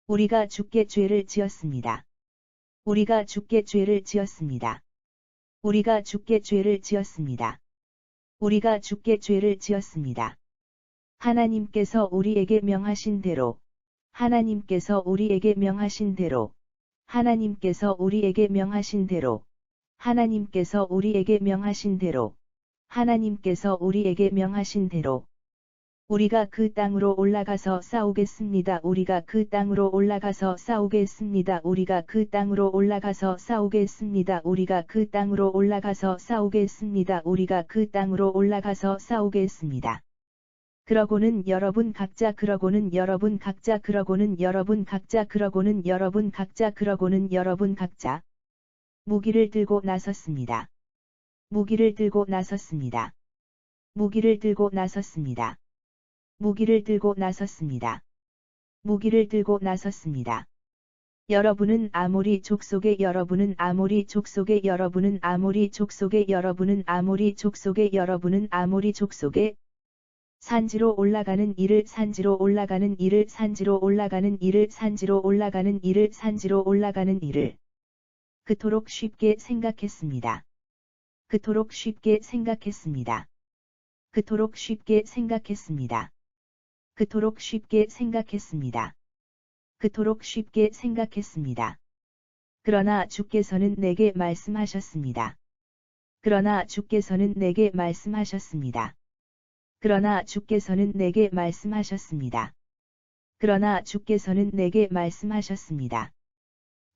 우리가 주께 죄를 지었습니다. 우리가 주께 죄를 지었습니다. 우리가 주께 죄를 지었습니다. 우리가 주께 죄를 지었습니다. 하나님께서 우리에게 명하신 대로 하나님께서 우리에게 명하신 대로 하나님께서 우리에게 명하신 대로 하나님께서 우리에게 명하신 대로 하나님께서 우리에게 명하신 대로 우리가 그 땅으로 올라가서 싸우겠습니다. 우리가 그 땅으로 올라가서 싸우겠습니다. 우리가 그 땅으로 올라가서 싸우겠습니다. 우리가 그 땅으로 올라가서 싸우겠습니다. 우리가 그 땅으로 올라가서 싸우겠습니다. 그러고는 여러분 각자 그러고는 여러분 각자 그러고는 여러분 각자 그러고는 여러분 각자 그러고는 여러분 각자 무기를 들고 나섰습니다. 무기를 들고 나섰습니다. 무기를 들고 나섰습니다. 무기를 들고 나섰습니다. 무기를 들고 나섰습니다. 여러분은 아모리 족속의 여러분은 아모리 족속의 여러분은 아모리 족속의 여러분은 아모리 족속의 여러분은 아모리 족속의 산지로 올라가는 이를 산지로 올라가는 이를 산지로 올라가는 이를 산지로 올라가는 이를 산지로 올라가는 이를 그토록 쉽게 생각했습니다. 그토록 쉽게 생각했습니다. 그토록 쉽게 생각했습니다. 그토록 쉽게 생각했습니다. 그토록 쉽게 생각했습니다. 그러나 주께서는 내게 말씀하셨습니다. 그러나 주께서는 내게 말씀하셨습니다. 그러나 주께서는 내게 말씀하셨습니다. 그러나 주께서는 내게 말씀하셨습니다.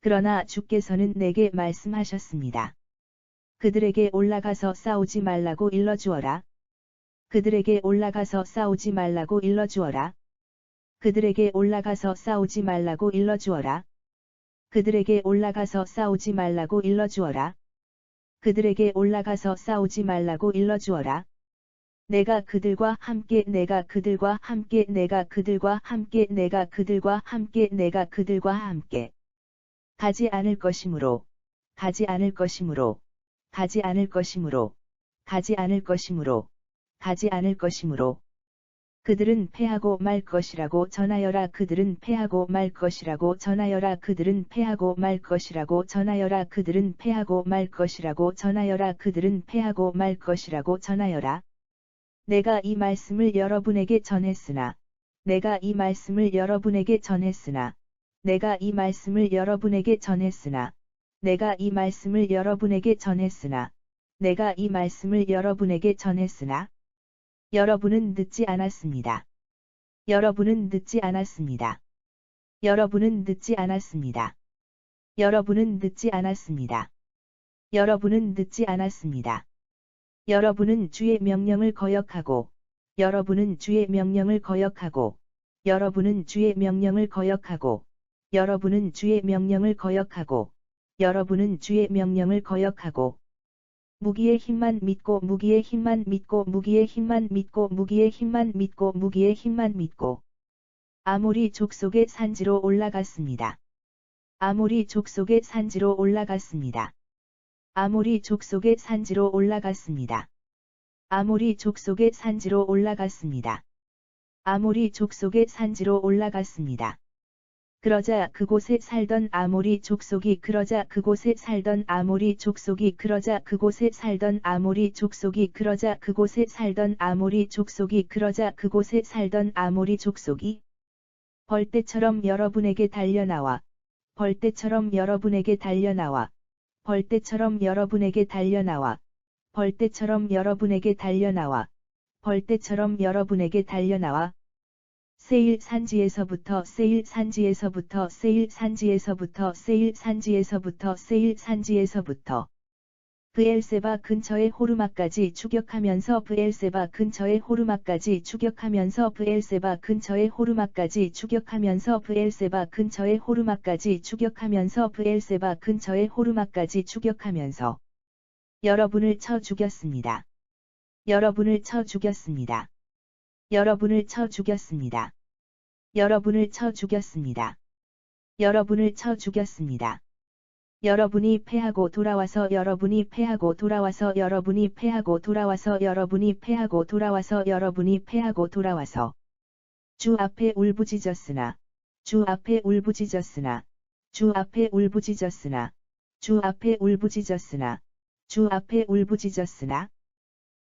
그러나 주께서는 내게 말씀하셨습니다. 그들에게 올라가서 싸우지 말라고 일러주어라. 그들에게 올라가서 싸우지 말라고 일러주어라. 그들에게 올라가서 싸우지 말라고 일러주어라. 그들에게 올라가서 싸우지 말라고 일러주어라. 그들에게 올라가서 싸우지 말라고 일러주어라. 내가 그들과 함께 내가 그들과 함께 내가 그들과 함께 내가 그들과 함께 내가 그들과 함께 가지 않을 것이므로 가지 않을 것이므로 가지 않을 것이므로 가지 않을 것이므로 가지 않을 것이므로 그들은 패하고 말 것이라고 전하여라. 그들은 패하고 말 것이라고 전하여라. 그들은 패하고 말 것이라고 전하여라. 그들은 패하고 말 것이라고 전하여라. 그들은 패하고 말 것이라고 전하여라. 내가 이 말씀을 여러분에게 전했으나 내가 이 말씀을 여러분에게 전했으나 내가 이 말씀을 여러분에게 전했으나 내가 이 말씀을 여러분에게 전했으나 내가 이 말씀을 여러분에게 전했으나 여러분은 듣지 않았습니다. 여러분은 듣지 않았습니다. 여러분은 듣지 않았습니다. 여러분은 듣지 않았습니다. 여러분은 듣지 않았습니다. 여러분은 주의 명령을 거역하고 여러분은 주의 명령을 거역하고 여러분은 주의 명령을 거역하고 여러분은 주의 명령을 거역하고 여러분은 주의 명령을 거역하고 무기의 힘만 믿고 무기의 힘만 믿고 무기의 힘만 믿고 무기의 힘만 믿고 무기의 힘만 믿고 아모리 족속의 산지로 올라갔습니다. 아모리 족속의 산지로 올라갔습니다. 아모리 족속의 산지로 올라갔습니다. 아모리 족속의 산지로 올라갔습니다. 아모리 족속의 산지로 올라갔습니다. 그러자 그곳에 살던 아모리 족속이 그러자 그곳에 살던 아모리 족속이 그러자 그곳에 살던 아모리 족속이 그러자 그곳에 살던 아모리 족속이 그러자 그곳에 살던 아모리 족속이 벌떼처럼 여러분에게 달려나와 벌떼처럼 여러분에게 달려나와 벌떼처럼 여러분에게 달려나와 벌떼처럼 여러분에게 달려나와 벌떼처럼 여러분에게 달려나와 세일 산지에서부터 세일 산지에서부터 세일 산지에서부터 세일 산지에서부터 세일 산지에서부터 브엘세바 근처의 호르마까지 추격하면서 브엘세바 근처의 호르마까지 추격하면서 브엘세바 근처의 호르마까지 추격하면서 브엘세바 근처의 호르마까지 추격하면서 브엘세바 근처의 호르마까지 추격하면서 여러분을 쳐 죽였습니다. 여러분을 쳐 죽였습니다. 여러분을 쳐 죽였습니다. 여러분을 쳐 죽였습니다. 여러분을 쳐 죽였습니다. 여러분이 패하고 돌아와서 여러분이 패하고 돌아와서 여러분이 패하고 돌아와서 여러분이 패하고 돌아와서 여러분이 패하고 돌아와서 주 앞에 울부짖었으나 주 앞에 울부짖었으나 주 앞에 울부짖었으나 주 앞에 울부짖었으나 주 앞에 울부짖었으나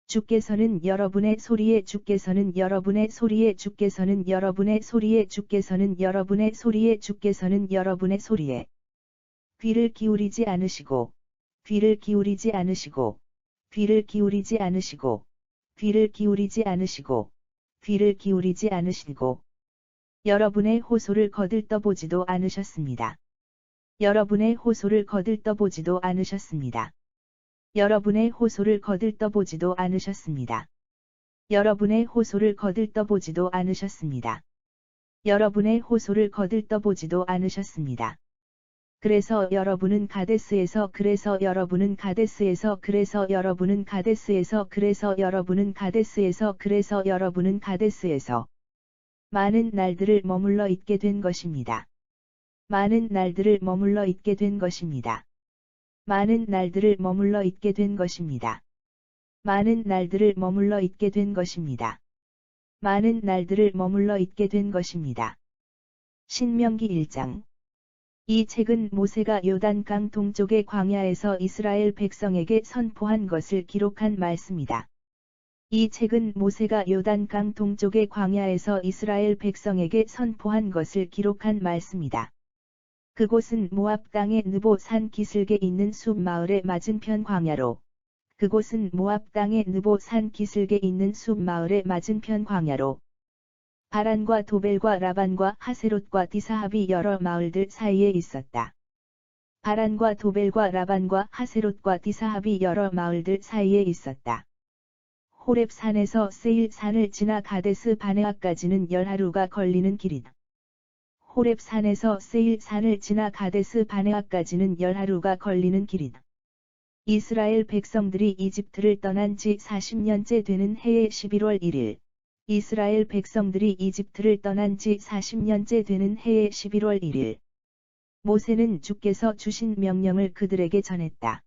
주께서는 여러분의 소리에 주께서는 여러분의 소리에 주께서는 여러분의 소리에 주께서는 여러분의 소리에 주께서는 여러분의 소리에 귀를 기울이지 않으시고 귀를 기울이지 않으시고 귀를 기울이지 않으시고 귀를 기울이지 않으시고 귀를 기울이지 않으시고 여러분의 호소를 거들떠보지도 않으셨습니다. 여러분의 호소를 거들떠보지도 않으셨습니다. 여러분의 호소를 거들떠보지도 않으셨습니다. 여러분의 호소를 거들떠보지도 않으셨습니다. 여러분의 호소를 거들떠보지도 않으셨습니다. 그래서 여러분은 가데스에서 많은 날들을 머물러 있게 된 것입니다. 많은 날들을 머물러 있게 된 것입니다. 많은 날들을 머물러 있게 된 것입니다. 많은 날들을 머물러 있게 된 것입니다. 많은 날들을 머물러 있게 된 것입니다. 신명기 1장. 이 책은 모세가 요단강 동쪽의 광야에서 이스라엘 백성에게 선포한 것을 기록한 말씀이다. 이 책은 모세가 요단강 동쪽의 광야에서 이스라엘 백성에게 선포한 것을 기록한 말씀이다. 그곳은 모압 땅의 느보 산 기슭에 있는 숲 마을의 맞은편 광야로, 그곳은 모압 땅의 느보 산 기슭에 있는 숲 마을의 맞은편 광야로, 바란과 도벨과 라반과 하세롯과 디사합이 여러 마을들 사이에 있었다. 바란과 도벨과 라반과 하세롯과 디사합이 여러 마을들 사이에 있었다. 호렙 산에서 세일 산을 지나 가데스 바네아까지는 10하루가 걸리는 길이다. 호렙 산에서 세일 산을 지나 가데스 바네아까지는 10하루가 걸리는 길이다. 이스라엘 백성들이 이집트를 떠난 지 40년째 되는 해의 11월 1일. 이스라엘 백성들이 이집트를 떠난 지 40년째 되는 해의 11월 1일. 모세는 주께서 주신 명령을 그들에게 전했다.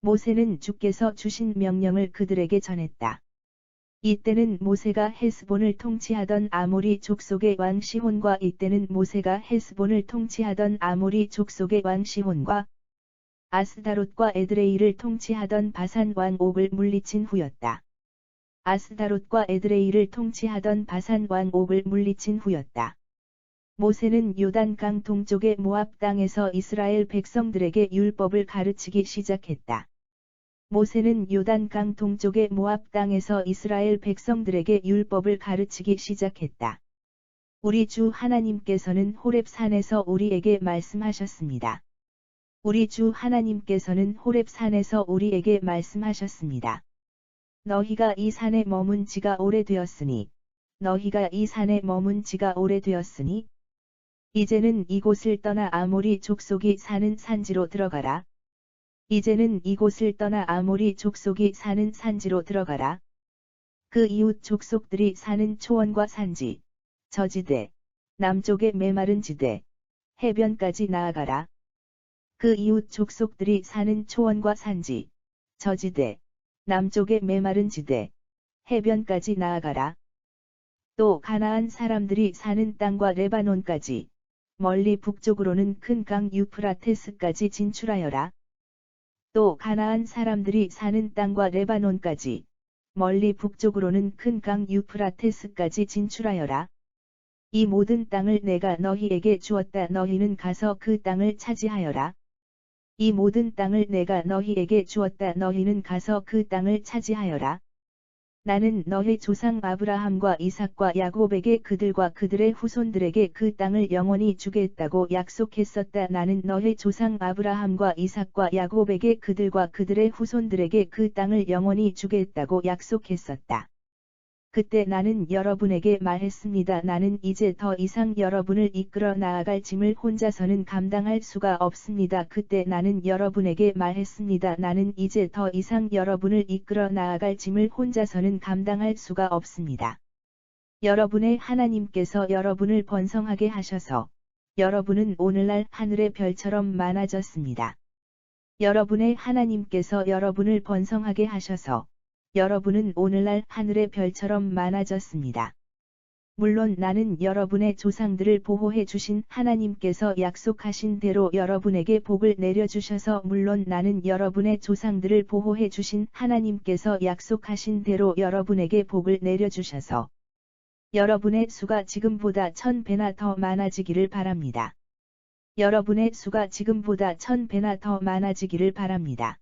모세는 주께서 주신 명령을 그들에게 전했다. 이때는 모세가 헤스본을 통치하던 아모리 족속의 왕 시혼과 이때는 모세가 헤스본을 통치하던 아모리 족속의 왕 시혼과 아스다롯과 에드레이를 통치하던 바산 왕 옥을 물리친 후였다. 아스다롯과 에드레이를 통치하던 바산 왕 옥을 물리친 후였다. 모세는 요단강 동쪽의 모압 땅에서 이스라엘 백성들에게 율법을 가르치기 시작했다. 모세는 요단강 동쪽의 모압 땅에서 이스라엘 백성들에게 율법을 가르치기 시작했다. 우리 주 하나님께서는 호렙 산에서 우리에게 말씀하셨습니다. 우리 주 하나님께서는 호렙 산에서 우리에게 말씀하셨습니다. 너희가 이 산에 머문 지가 오래되었으니, 너희가 이 산에 머문 지가 오래되었으니, 이제는 이곳을 떠나 아모리 족속이 사는 산지로 들어가라. 이제는 이곳을 떠나 아모리 족속이 사는 산지로 들어가라. 그 이웃 족속들이 사는 초원과 산지, 저지대, 남쪽의 메마른 지대, 해변까지 나아가라. 그 이웃 족속들이 사는 초원과 산지, 저지대, 남쪽의 메마른 지대, 해변까지 나아가라. 또 가나안 사람들이 사는 땅과 레바논까지, 멀리 북쪽으로는 큰 강 유프라테스까지 진출하여라. 또 가나안 사람들이 사는 땅과 레바논까지, 멀리 북쪽으로는 큰 강 유프라테스까지 진출하여라. 이 모든 땅을 내가 너희에게 주었다. 너희는 가서 그 땅을 차지하여라. 이 모든 땅을 내가 너희에게 주었다. 너희는 가서 그 땅을 차지하여라. 나는 너희 조상 아브라함과 이삭과 야곱에게 그들과 그들의 후손들에게 그 땅을 영원히 주겠다고 약속했었다. 나는 너희 조상 아브라함과 이삭과 야곱에게 그들과 그들의 후손들에게 그 땅을 영원히 주겠다고 약속했었다. 그때 나는 여러분에게 말했습니다. 나는 이제 더 이상 여러분을 이끌어 나아갈 짐을 혼자서는 감당할 수가 없습니다. 그때 나는 여러분에게 말했습니다. 나는 이제 더 이상 여러분을 이끌어 나아갈 짐을 혼자서는 감당할 수가 없습니다. 여러분의 하나님께서 여러분을 번성하게 하셔서 여러분은 오늘날 하늘의 별처럼 많아졌습니다. 여러분의 하나님께서 여러분을 번성하게 하셔서 여러분은 오늘날 하늘의 별처럼 많아졌습니다. 물론 나는 여러분의 조상들을 보호해 주신 하나님께서 약속하신 대로 여러분에게 복을 내려주셔서 물론 나는 여러분의 조상들을 보호해 주신 하나님께서 약속하신 대로 여러분에게 복을 내려주셔서 여러분의 수가 지금보다 1000배나 더 많아지기를 바랍니다. 여러분의 수가 지금보다 1000배나 더 많아지기를 바랍니다.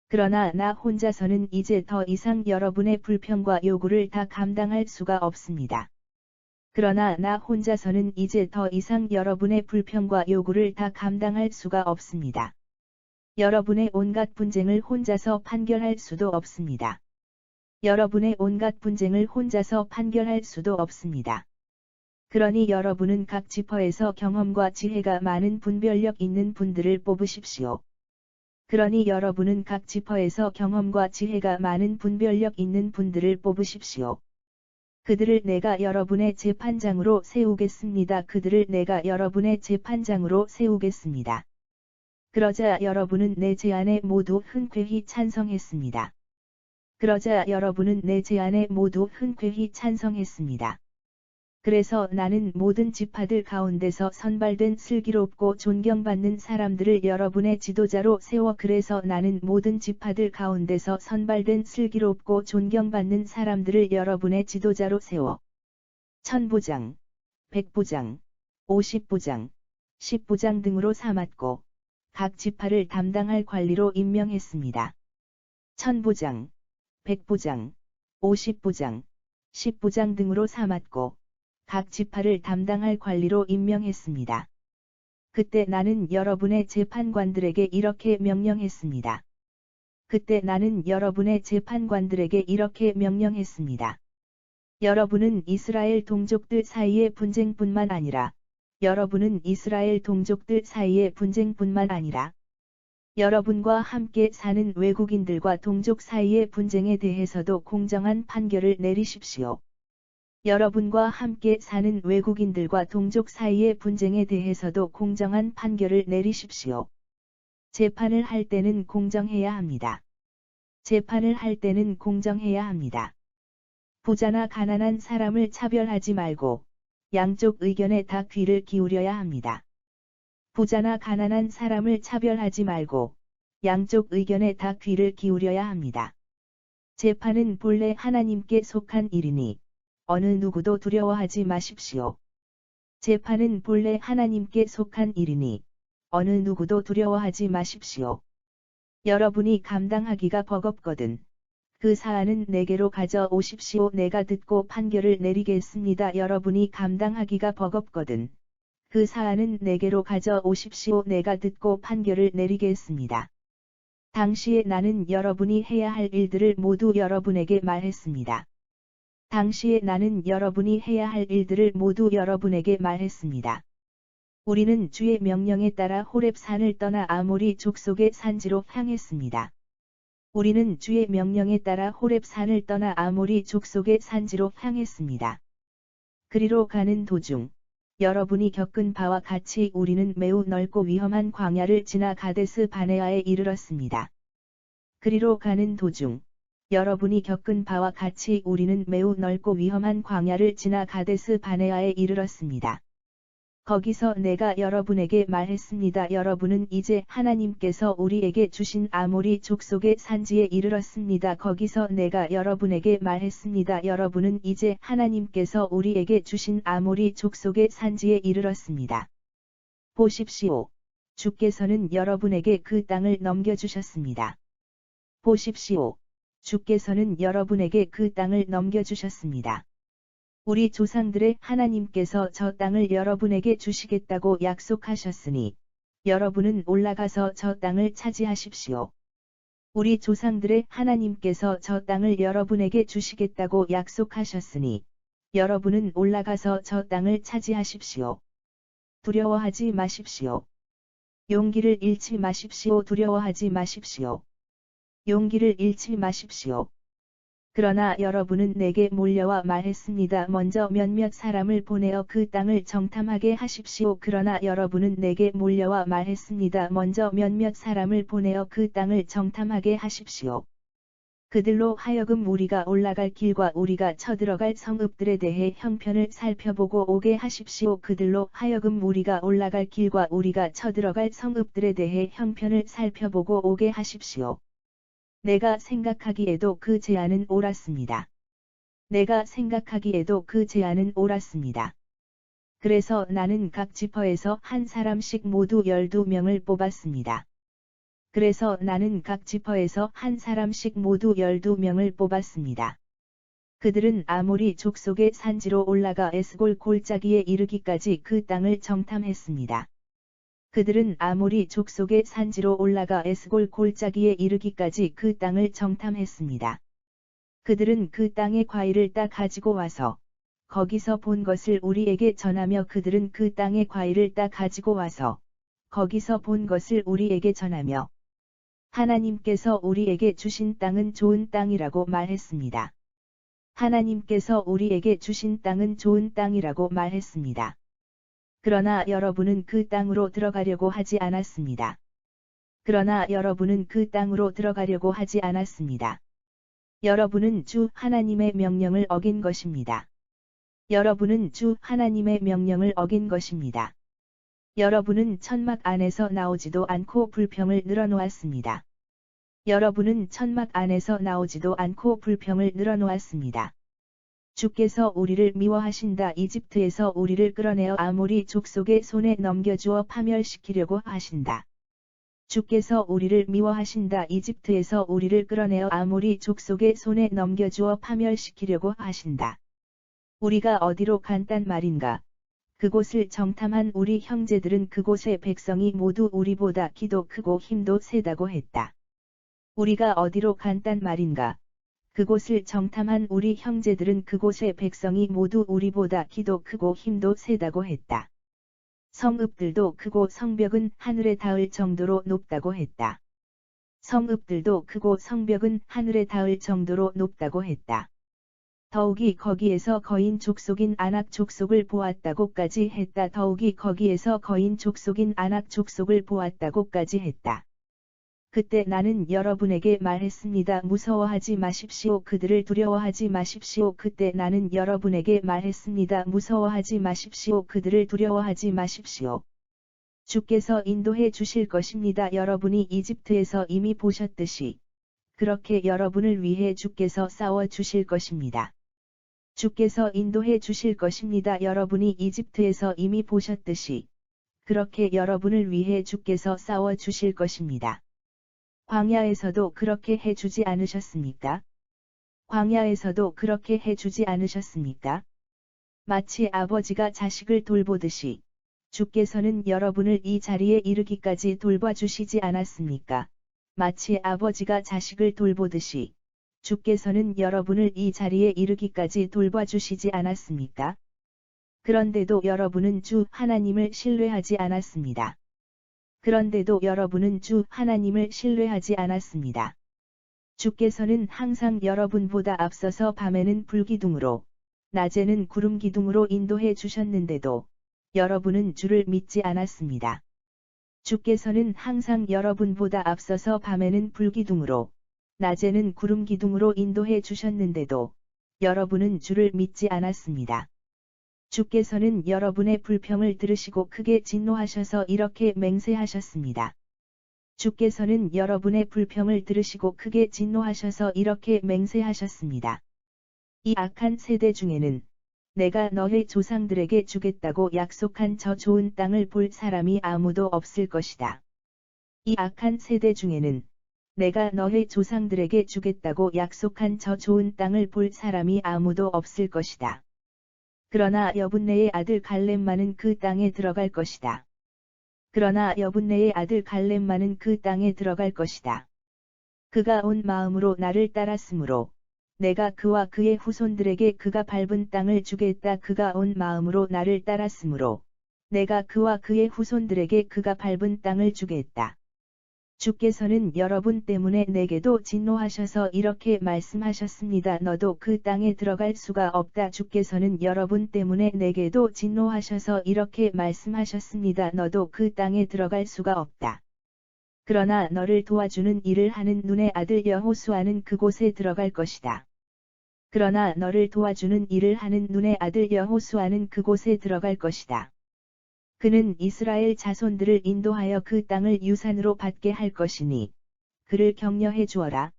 그러나 나 혼자서는 이제 더 이상 여러분의 불평과 요구를 다 감당할 수가 없습니다. 그러나 나 혼자서는 이제 더 이상 여러분의 불평과 요구를 다 감당할 수가 없습니다. 여러분의 온갖 분쟁을 혼자서 판결할 수도 없습니다. 여러분의 온갖 분쟁을 혼자서 판결할 수도 없습니다. 그러니 여러분은 각 지파에서 경험과 지혜가 많은 분별력 있는 분들을 뽑으십시오. 그러니 여러분은 각 지파에서 경험과 지혜가 많은 분별력 있는 분들을 뽑으십시오. 그들을 내가 여러분의 재판장으로 세우겠습니다. 그들을 내가 여러분의 재판장으로 세우겠습니다. 그러자 여러분은 내 제안에 모두 흔쾌히 찬성했습니다. 그러자 여러분은 내 제안에 모두 흔쾌히 찬성했습니다. 그래서 나는 모든 지파들 가운데서 선발된 슬기롭고 존경받는 사람들을 여러분의 지도자로 세워 그래서 나는 모든 지파들 가운데서 선발된 슬기롭고 존경받는 사람들을 여러분의 지도자로 세워 1000부장, 100부장, 50부장, 10부장 등으로 삼았고 각 지파를 담당할 관리로 임명했습니다. 1000부장, 100부장, 50부장, 10부장 등으로 삼았고 각 지파를 담당할 관리로 임명했습니다. 그때 나는 여러분의 재판관들에게 이렇게 명령했습니다. 그때 나는 여러분의 재판관들에게 이렇게 명령했습니다. 여러분은 이스라엘 동족들 사이의 분쟁뿐만 아니라 여러분은 이스라엘 동족들 사이의 분쟁뿐만 아니라 여러분과 함께 사는 외국인들과 동족 사이의 분쟁에 대해서도 공정한 판결을 내리십시오. 여러분과 함께 사는 외국인들과 동족 사이의 분쟁에 대해서도 공정한 판결을 내리십시오. 재판을 할 때는 공정해야 합니다. 재판을 할 때는 공정해야 합니다. 부자나 가난한 사람을 차별하지 말고 양쪽 의견에 다 귀를 기울여야 합니다. 부자나 가난한 사람을 차별하지 말고 양쪽 의견에 다 귀를 기울여야 합니다. 재판은 본래 하나님께 속한 일이니 어느 누구도 두려워하지 마십시오. 재판은 본래 하나님께 속한 일이니 어느 누구도 두려워하지 마십시오. 여러분이 감당하기가 버겁거든 그 사안은 내게로 가져오십시오. 내가 듣고 판결을 내리겠습니다. 여러분이 감당하기가 버겁거든 그 사안은 내게로 가져오십시오. 내가 듣고 판결을 내리겠습니다. 당시에 나는 여러분이 해야 할 일들을 모두 여러분에게 말했습니다. 당시에 나는 여러분이 해야 할 일들을 모두 여러분에게 말했습니다. 우리는 주의 명령에 따라 호렙산을 떠나 아모리 족속의 산지로 향했습니다. 우리는 주의 명령에 따라 호렙산을 떠나 아모리 족속의 산지로 향했습니다. 그리로 가는 도중 여러분이 겪은 바와 같이 우리는 매우 넓고 위험한 광야를 지나 가데스 바네아에 이르렀습니다. 그리로 가는 도중 여러분이 겪은 바와 같이 우리는 매우 넓고 위험한 광야를 지나 가데스 바네아에 이르렀습니다. 거기서 내가 여러분에게 말했습니다. 여러분은 이제 하나님께서 우리에게 주신 아모리 족속의 산지에 이르렀습니다. 거기서 내가 여러분에게 말했습니다. 여러분은 이제 하나님께서 우리에게 주신 아모리 족속의 산지에 이르렀습니다. 보십시오. 주께서는 여러분에게 그 땅을 넘겨주셨습니다. 보십시오. 주께서는 여러분에게 그 땅을 넘겨주셨습니다. 우리 조상들의 하나님께서 저 땅을 여러분에게 주시겠다고 약속하셨으니 여러분은 올라가서 저 땅을 차지하십시오. 우리 조상들의 하나님께서 저 땅을 여러분에게 주시겠다고 약속하셨으니 여러분은 올라가서 저 땅을 차지하십시오. 두려워하지 마십시오. 용기를 잃지 마십시오. 두려워하지 마십시오. 용기를 잃지 마십시오. 그러나 여러분은 내게 몰려와 말했습니다. 먼저 몇몇 사람을 보내어 그 땅을 정탐하게 하십시오. 그러나 여러분은 내게 몰려와 말했습니다. 먼저 몇몇 사람을 보내어 그 땅을 정탐하게 하십시오. 그들로 하여금 우리가 올라갈 길과 우리가 쳐들어갈 성읍들에 대해 형편을 살펴보고 오게 하십시오. 그들로 하여금 우리가 올라갈 길과 우리가 쳐들어갈 성읍들에 대해 형편을 살펴보고 오게 하십시오. 내가 생각하기에도 그 제안은 옳았습니다. 내가 생각하기에도 그 제안은 옳았습니다. 그래서 나는 각 지파에서 한 사람씩 모두 12명을 뽑았습니다. 그래서 나는 각 지파에서 한 사람씩 모두 12명을 뽑았습니다. 그들은 아모리 족속의 산지로 올라가 에스골 골짜기에 이르기까지 그 땅을 정탐했습니다. 그들은 아모리 족속의 산지로 올라가 에스골 골짜기에 이르기까지 그 땅을 정탐했습니다. 그들은 그 땅의 과일을 따 가지고 와서 거기서 본 것을 우리에게 전하며 그들은 그 땅의 과일을 따 가지고 와서 거기서 본 것을 우리에게 전하며 하나님께서 우리에게 주신 땅은 좋은 땅이라고 말했습니다. 하나님께서 우리에게 주신 땅은 좋은 땅이라고 말했습니다. 그러나 여러분은 그 땅으로 들어가려고 하지 않았습니다. 그러나 여러분은 그 땅으로 들어가려고 하지 않았습니다. 여러분은 주 하나님의 명령을 어긴 것입니다. 여러분은 주 하나님의 명령을 어긴 것입니다. 여러분은 천막 안에서 나오지도 않고 불평을 늘어놓았습니다. 여러분은 천막 안에서 나오지도 않고 불평을 늘어놓았습니다. 주께서 우리를 미워하신다. 이집트에서 우리를 끌어내어 아모리 족속의 손에 넘겨주어 파멸시키려고 하신다. 주께서 우리를 미워하신다. 이집트에서 우리를 끌어내어 아모리 족속의 손에 넘겨주어 파멸시키려고 하신다. 우리가 어디로 간단 말인가? 그곳을 정탐한 우리 형제들은 그곳의 백성이 모두 우리보다 키도 크고 힘도 세다고 했다. 우리가 어디로 간단 말인가? 그곳을 정탐한 우리 형제들은 그곳의 백성이 모두 우리보다 키도 크고 힘도 세다고 했다. 성읍들도 크고 성벽은 하늘에 닿을 정도로 높다고 했다. 성읍들도 크고 성벽은 하늘에 닿을 정도로 높다고 했다. 더욱이 거기에서 거인 족속인 아낙 족속을 보았다고까지 했다. 더욱이 거기에서 거인 족속인 아낙 족속을 보았다고까지 했다. 그때 나는 여러분에게 말했습니다. 무서워하지 마십시오. 그들을 두려워하지 마십시오. 그때 나는 여러분에게 말했습니다. 무서워하지 마십시오. 그들을 두려워하지 마십시오. 주께서 인도해 주실 것입니다. 여러분이 이집트에서 이미 보셨듯이 그렇게 여러분을 위해 주께서 싸워 주실 것입니다. 주께서 인도해 주실 것입니다. 여러분이 이집트에서 이미 보셨듯이 그렇게 여러분을 위해 주께서 싸워 주실 것입니다. 광야에서도 그렇게 해주지 않으셨습니까? 광야에서도 그렇게 해주지 않으셨습니까? 마치 아버지가 자식을 돌보듯이 주께서는 여러분을 이 자리에 이르기까지 돌봐주시지 않았습니까? 마치 아버지가 자식을 돌보듯이 주께서는 여러분을 이 자리에 이르기까지 돌봐주시지 않았습니까? 그런데도 여러분은 주 하나님을 신뢰하지 않았습니다. 그런데도 여러분은 주 하나님을 신뢰하지 않았습니다. 주께서는 항상 여러분보다 앞서서 밤에는 불기둥으로, 낮에는 구름기둥으로 인도해 주셨는데도 여러분은 주를 믿지 않았습니다. 주께서는 항상 여러분보다 앞서서 밤에는 불기둥으로, 낮에는 구름기둥으로 인도해 주셨는데도 여러분은 주를 믿지 않았습니다. 주께서는 여러분의 불평을 들으시고 크게 진노하셔서 이렇게 맹세하셨습니다. 주께서는 여러분의 불평을 들으시고 크게 진노하셔서 이렇게 맹세하셨습니다. 이 악한 세대 중에는 내가 너희 조상들에게 주겠다고 약속한 저 좋은 땅을 볼 사람이 아무도 없을 것이다. 이 악한 세대 중에는 내가 너희 조상들에게 주겠다고 약속한 저 좋은 땅을 볼 사람이 아무도 없을 것이다. 그러나 여분네의 아들 갈렙만은 그 땅에 들어갈 것이다. 그러나 여분네의 아들 갈렙만은 그 땅에 들어갈 것이다. 그가 온 마음으로 나를 따랐으므로 내가 그와 그의 후손들에게 그가 밟은 땅을 주겠다. 그가 온 마음으로 나를 따랐으므로 내가 그와 그의 후손들에게 그가 밟은 땅을 주겠다. 주께서는 여러분 때문에 내게도 진노하셔서 이렇게 말씀하셨습니다. 너도 그 땅에 들어갈 수가 없다. 주께서는 여러분 때문에 내게도 진노하셔서 이렇게 말씀하셨습니다. 너도 그 땅에 들어갈 수가 없다. 그러나 너를 도와주는 일을 하는 눈의 아들 여호수아는 그곳에 들어갈 것이다. 그러나 너를 도와주는 일을 하는 눈의 아들 여호수아는 그곳에 들어갈 것이다. 그는 이스라엘 자손들을 인도하여 그 땅을 유산으로 받게 할 것이니 그를 격려해 주어라.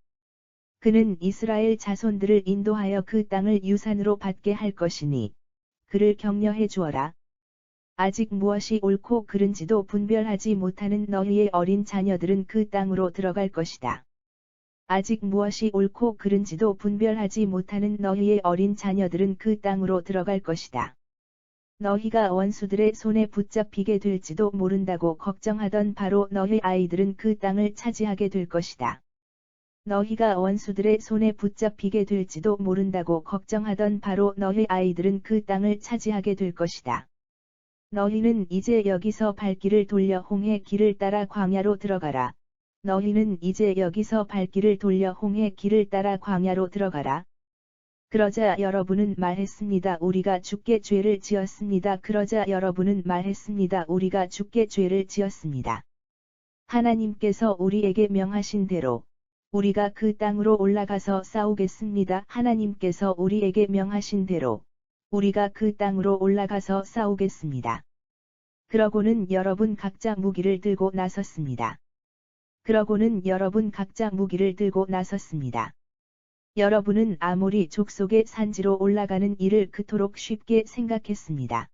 그는 이스라엘 자손들을 인도하여 그 땅을 유산으로 받게 할 것이니 그를 격려해 주어라. 아직 무엇이 옳고 그른지도 분별하지 못하는 너희의 어린 자녀들은 그 땅으로 들어갈 것이다. 아직 무엇이 옳고 그른지도 분별하지 못하는 너희의 어린 자녀들은 그 땅으로 들어갈 것이다. 너희가 원수들의 손에 붙잡히게 될지도 모른다고 걱정하던 바로 너희 아이들은 그 땅을 차지하게 될 것이다. 너희가 원수들의 손에 붙잡히게 될지도 모른다고 걱정하던 바로 너희 아이들은 그 땅을 차지하게 될 것이다. 너희는 이제 여기서 발길을 돌려 홍해 길을 따라 광야로 들어가라. 너희는 이제 여기서 발길을 돌려 홍해 길을 따라 광야로 들어가라. 그러자 여러분은 말했습니다. 우리가 주께 죄를 지었습니다. 그러자 여러분은 말했습니다. 우리가 주께 죄를 지었습니다. 하나님께서 우리에게 명하신 대로 우리가 그 땅으로 올라가서 싸우겠습니다. 하나님께서 우리에게 명하신 대로 우리가 그 땅으로 올라가서 싸우겠습니다. 그러고는 여러분 각자 무기를 들고 나섰습니다. 그러고는 여러분 각자 무기를 들고 나섰습니다. 여러분은 아모리 족속의 산지로 올라가는 일을 그토록 쉽게 생각했습니다.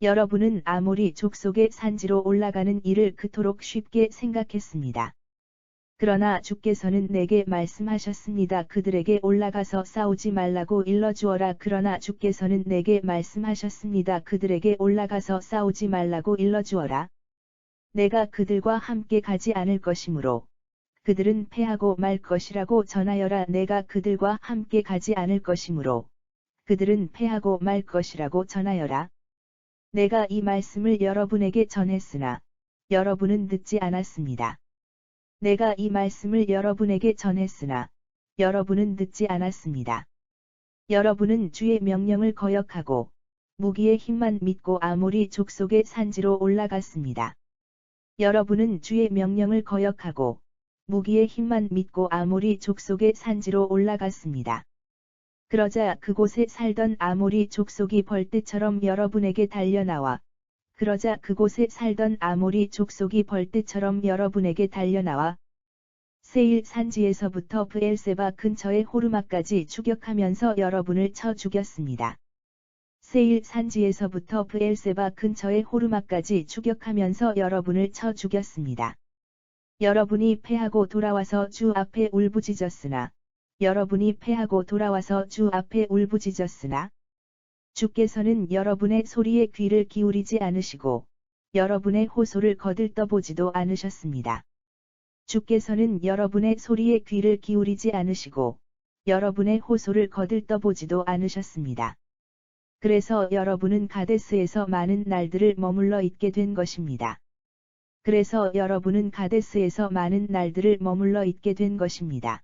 여러분은 아모리 족속의 산지로 올라가는 일을 그토록 쉽게 생각했습니다. 그러나 주께서는 내게 말씀하셨습니다. 그들에게 올라가서 싸우지 말라고 일러주어라. 그러나 주께서는 내게 말씀하셨습니다. 그들에게 올라가서 싸우지 말라고 일러주어라. 내가 그들과 함께 가지 않을 것이므로 그들은 패하고 말 것이라고 전하여라. 내가 그들과 함께 가지 않을 것이므로 그들은 패하고 말 것이라고 전하여라. 내가 이 말씀을 여러분에게 전했으나 여러분은 듣지 않았습니다. 내가 이 말씀을 여러분에게 전했으나 여러분은 듣지 않았습니다. 여러분은 주의 명령을 거역하고 무기의 힘만 믿고 아모리 족속의 산지로 올라갔습니다. 여러분은 주의 명령을 거역하고 무기의 힘만 믿고 아모리 족속의 산지로 올라갔습니다. 그러자 그곳에 살던 아모리 족속이 벌떼처럼 여러분에게 달려나와 그러자 그곳에 살던 아모리 족속이 벌떼처럼 여러분에게 달려나와 세일 산지에서부터 브엘세바 근처의 호르마까지 추격하면서 여러분을 쳐 죽였습니다. 세일 산지에서부터 브엘세바 근처의 호르마까지 추격하면서 여러분을 쳐 죽였습니다. 여러분이 패하고 돌아와서 주 앞에 울부짖었으나 여러분이 패하고 돌아와서 주 앞에 울부짖었으나 주께서는 여러분의 소리에 귀를 기울이지 않으시고 여러분의 호소를 거들떠보지도 않으셨습니다. 주께서는 여러분의 소리에 귀를 기울이지 않으시고 여러분의 호소를 거들떠보지도 않으셨습니다. 그래서 여러분은 가데스에서 많은 날들을 머물러 있게 된 것입니다. 그래서 여러분은 가데스에서 많은 날들을 머물러 있게 된 것입니다.